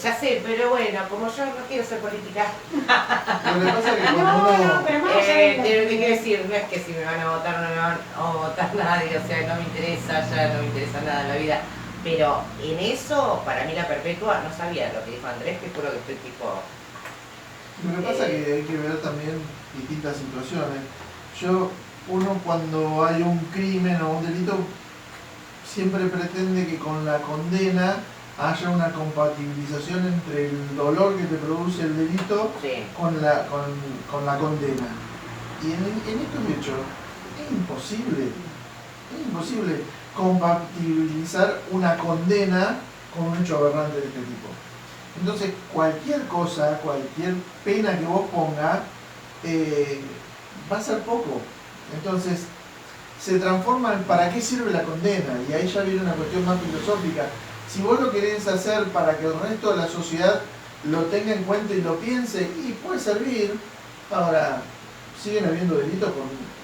Ya sé, pero bueno, como yo no quiero ser política. Lo que pasa es que cuando uno... Te quiero decir, no es que si me van a votar o no me van a votar nadie, o sea, no me interesa, ya no me interesa nada en la vida. Pero en eso, para mí la perpetua, no sabía lo que dijo Andrés, que juro que estoy tipo... Lo que pasa es que hay que ver también distintas situaciones. Uno cuando hay un crimen o un delito, siempre pretende que con la condena haya una compatibilización entre el dolor que te produce el delito Sí. con la condena. Y en estos hechos es imposible compatibilizar una condena con un hecho aberrante de este tipo. Entonces, cualquier cosa, cualquier pena que vos pongas, va a ser poco. Entonces, se transforma en ¿para qué sirve la condena? Y ahí ya viene una cuestión más filosófica. Si vos lo querés hacer para que el resto de la sociedad lo tenga en cuenta y lo piense, y puede servir. Ahora, siguen habiendo delitos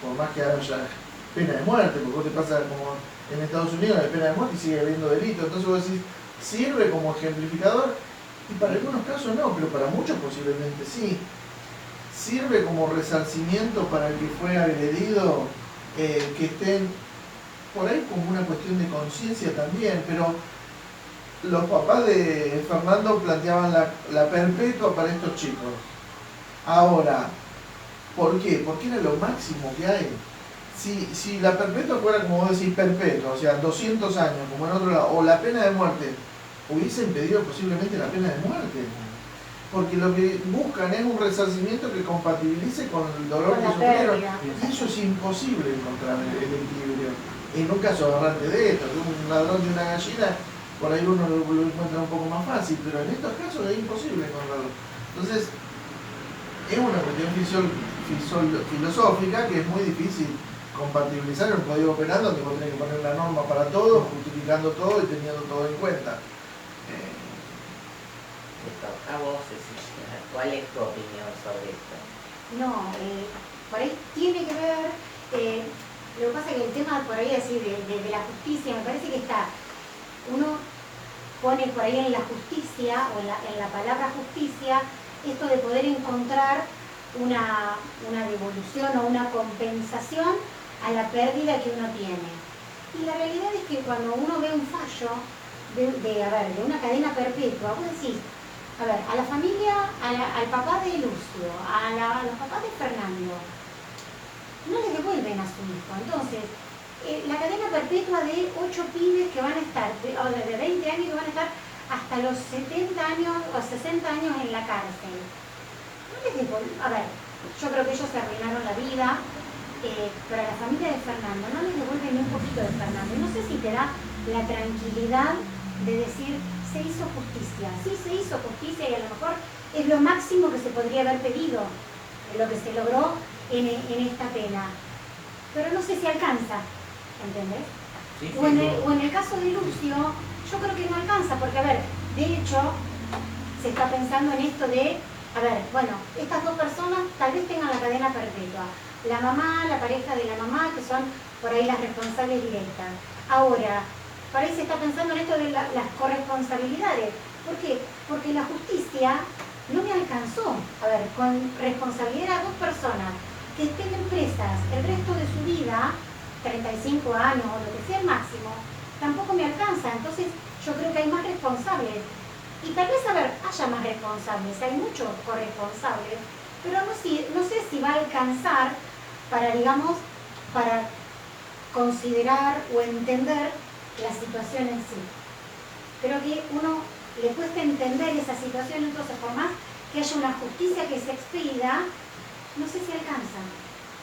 por más que haya pena de muerte, porque vos te pasa como en Estados Unidos hay pena de muerte y sigue habiendo delitos. Entonces vos decís, ¿sirve como ejemplificador? Y para algunos casos no, pero para muchos posiblemente sí. Sirve como resarcimiento para el que fue agredido, que estén por ahí como una cuestión de conciencia también, pero los papás de Fernando planteaban la perpetua para estos chicos. Ahora, ¿por qué? Porque era lo máximo que hay. Si la perpetua fuera, como vos decís, perpetua, o sea, 200 años, como en otro lado, o la pena de muerte, hubiesen pedido posiblemente la pena de muerte. Porque lo que buscan es un resarcimiento que compatibilice con el dolor que sufrieron. Y eso es imposible encontrar el equilibrio. En un caso aberrante de esto, de un ladrón de una gallina, por ahí uno lo encuentra un poco más fácil, pero en estos casos es imposible encontrarlo. Entonces, es una cuestión filosófica que es muy difícil compatibilizar en un código penal donde vos tenés que poner una norma para todo, justificando todo y teniendo todo en cuenta. A vos, Cecilia, ¿cuál es tu opinión sobre esto? No, por ahí tiene que ver, lo que pasa es que el tema por ahí así de la justicia, me parece que uno pone por ahí en la justicia o en la palabra justicia esto de poder encontrar una devolución o una compensación a la pérdida que uno tiene. Y la realidad es que cuando uno ve un fallo de una cadena perpetua, vos decís, a ver, a la familia, al papá de Lucio, a los papás de Fernando, no les devuelven a su hijo. Entonces, la cadena perpetua de 8 pibes que van a estar, o de 20 años que van a estar hasta los 70 años o 60 años en la cárcel. No les a ver, yo creo que ellos se arruinaron la vida, pero a la familia de Fernando no les devuelve ni un poquito de Fernando. Y no sé si te da la tranquilidad de decir, se hizo justicia. Sí, se hizo justicia y a lo mejor es lo máximo que se podría haber pedido, lo que se logró en esta pena. Pero no sé si alcanza, ¿entendés? Sí, O en el caso de Lucio, yo creo que no alcanza, porque a ver, de hecho, se está pensando en esto de, a ver, bueno, estas dos personas tal vez tengan la cadena perpetua. La mamá, la pareja de la mamá, que son por ahí las responsables directas. Ahora, por ahí se está pensando en esto de las corresponsabilidades. ¿Por qué? Porque la justicia no me alcanzó. A ver, con responsabilidad a dos personas que estén presas el resto de su vida, 35 años o lo que sea el máximo, tampoco me alcanza. Entonces yo creo que hay más responsables. Y tal vez, a ver, haya más responsables, hay muchos corresponsables, pero no sé si va a alcanzar para, digamos, para considerar o entender la situación en sí. Creo que uno le cuesta entender esa situación, entonces por más que haya una justicia que se expida, no sé si alcanza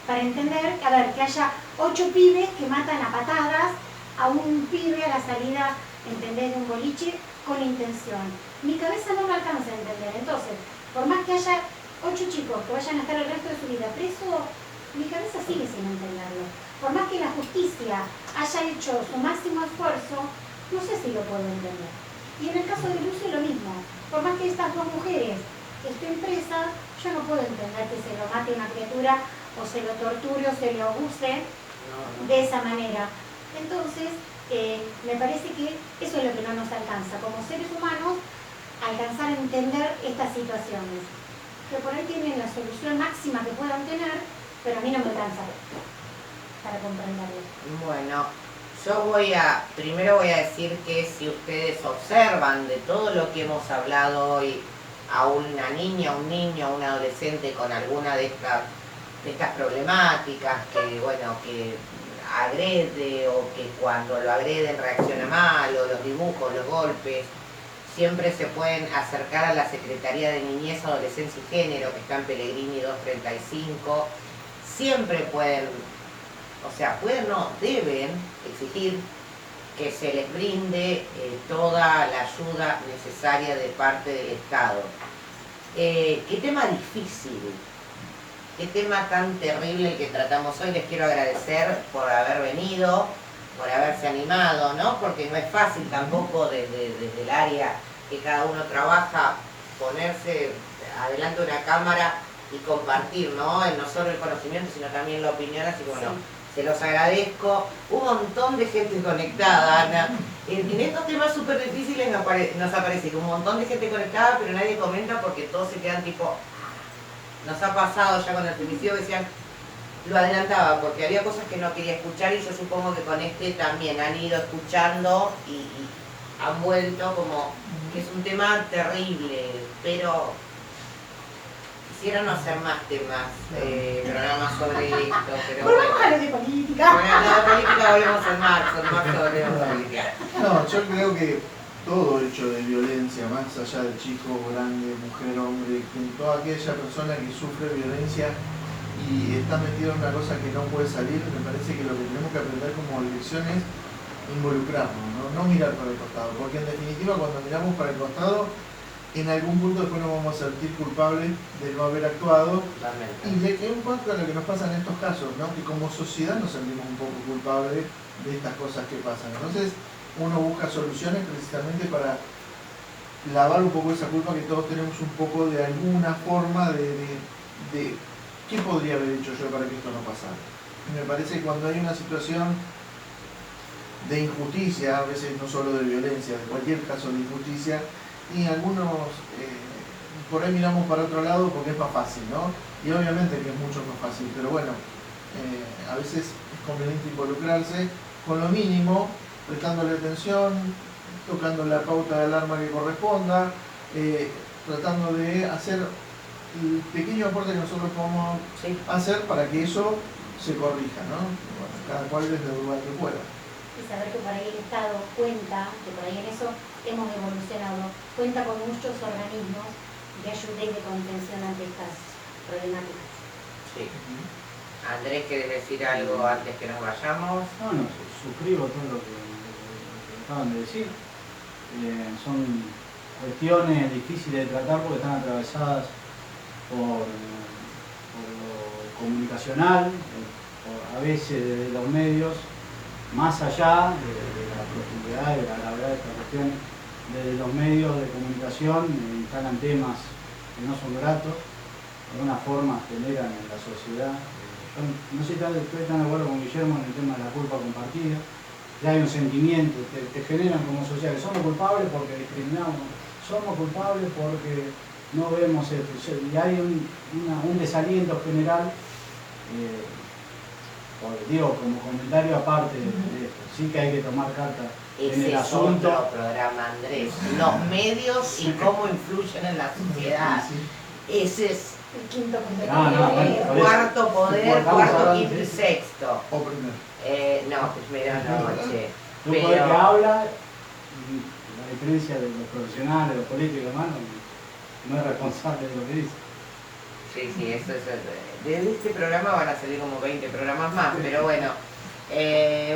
para entender, a ver, que haya 8 pibes que matan a patadas a un pibe a la salida, ¿entendés?, de un boliche con intención. Mi cabeza no me alcanza a entender. Entonces, por más que haya 8 chicos que vayan a estar el resto de su vida presos, mi cabeza sigue sin entenderlo. Por más que la justicia haya hecho su máximo esfuerzo, no sé si lo puedo entender. Y en el caso de Lucio lo mismo. Por más que estas dos mujeres estén presas, yo no puedo entender que se lo mate una criatura o se lo torture o se lo abuse de esa manera. Entonces, me parece que eso es lo que no nos alcanza. Como seres humanos, alcanzar a entender estas situaciones. Que por ahí tienen la solución máxima que puedan tener, pero a mí no me alcanza para comprenderlo. Bueno, yo primero voy a decir que si ustedes observan de todo lo que hemos hablado hoy a una niña, un niño, un adolescente con alguna de estas problemáticas, que bueno, que agrede o que cuando lo agreden reacciona mal, o los dibujos, los golpes, siempre se pueden acercar a la Secretaría de Niñez, Adolescencia y Género, que está en Pellegrini 235. Siempre pueden, no, deben exigir que se les brinde toda la ayuda necesaria de parte del Estado. Qué tema difícil, qué tema tan terrible el que tratamos hoy. Les quiero agradecer por haber venido, por haberse animado, ¿no? Porque no es fácil tampoco desde el área que cada uno trabaja ponerse adelante de una cámara y compartir, ¿no? No solo el conocimiento, sino también la opinión, así que bueno, se los agradezco. Un montón de gente conectada, Ana. En estos temas súper difíciles nos aparece un montón de gente conectada, pero nadie comenta porque todos se quedan tipo... Nos ha pasado ya con el feminicidio que decían, lo adelantaba porque había cosas que no quería escuchar, y yo supongo que con este también han ido escuchando y han vuelto como que es un tema terrible, pero quisiera no hacer más temas, programas sobre esto, pero volvamos a lo de política. Bueno, a lo de política volvemos en marzo volvemos a política. No, yo creo que todo hecho de violencia, más allá de chico, grande, mujer, hombre, toda aquella persona que sufre violencia y está metido en una cosa que no puede salir, me parece que lo que tenemos que aprender como lección es involucrarnos, no mirar para el costado, porque en definitiva cuando miramos para el costado, en algún punto después nos vamos a sentir culpables de no haber actuado. Totalmente. Y de que un poco lo que nos pasa en estos casos, ¿no? Que como sociedad nos sentimos un poco culpables de estas cosas que pasan. Entonces uno busca soluciones precisamente para lavar un poco esa culpa que todos tenemos un poco de alguna forma de ¿qué podría haber hecho yo para que esto no pasara? Y me parece que cuando hay una situación de injusticia, a veces no solo de violencia, de cualquier caso de injusticia, y algunos por ahí miramos para otro lado porque es más fácil, ¿no? Y obviamente que es mucho más fácil, pero bueno, a veces es conveniente involucrarse con lo mínimo, prestándole atención, tocando la pauta de alarma que corresponda, tratando de hacer el pequeño aporte que nosotros podamos hacer para que eso se corrija, ¿no? Bueno, cada cual desde el lugar que pueda. Y saber que por ahí el Estado cuenta, que por ahí en eso hemos evolucionado. Cuenta con muchos organismos de ayuda y de contención ante estas problemáticas. Sí. Andrés, ¿querés decir algo antes que nos vayamos? No, suscribo todo lo que acaban de decir. Son cuestiones difíciles de tratar porque están atravesadas por lo comunicacional, a veces desde los medios, más allá de la profundidad y la gravedad de estas cuestiones, desde los medios de comunicación instalan temas que no son gratos, de alguna forma generan en la sociedad. Yo no sé si estoy tan de acuerdo con Guillermo en el tema de la culpa compartida. Ya hay un sentimiento, te generan como sociedad que somos culpables porque discriminamos, somos culpables porque no vemos esto. Y hay un desaliento general, digo, como comentario aparte de esto. Sí que hay que tomar carta en Ese el es asunto. otro programa, Andrés. Los medios y cómo influyen en la sociedad. Ese es El quinto bueno, comentario. por eso. cuarto poder, Estamos cuarto, hablando, quinto y sí. sexto. O primero. No, primero no, che. Un poder que habla, y la diferencia de los profesionales, de los políticos y demás, no es responsable de lo que dice. Sí, eso es. De este programa van a salir como 20 programas más, pero bueno.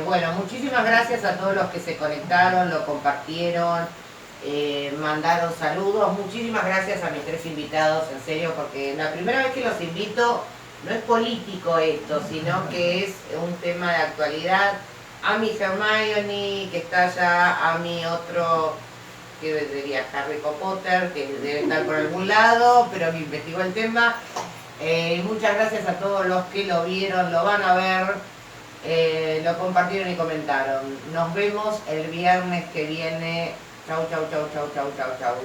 Bueno, muchísimas gracias a todos los que se conectaron, lo compartieron, mandaron saludos. Muchísimas gracias a mis 3 invitados, en serio, porque la primera vez que los invito no es político esto, sino que es un tema de actualidad. A mi Hermione, que está allá, a mi otro, que diría Harry Potter, que debe estar por algún lado, pero que investigó el tema. Muchas gracias a todos los que lo vieron, lo van a ver, lo compartieron y comentaron. Nos vemos el viernes que viene. Chau, chau, chau, chau, chau, chau, chau.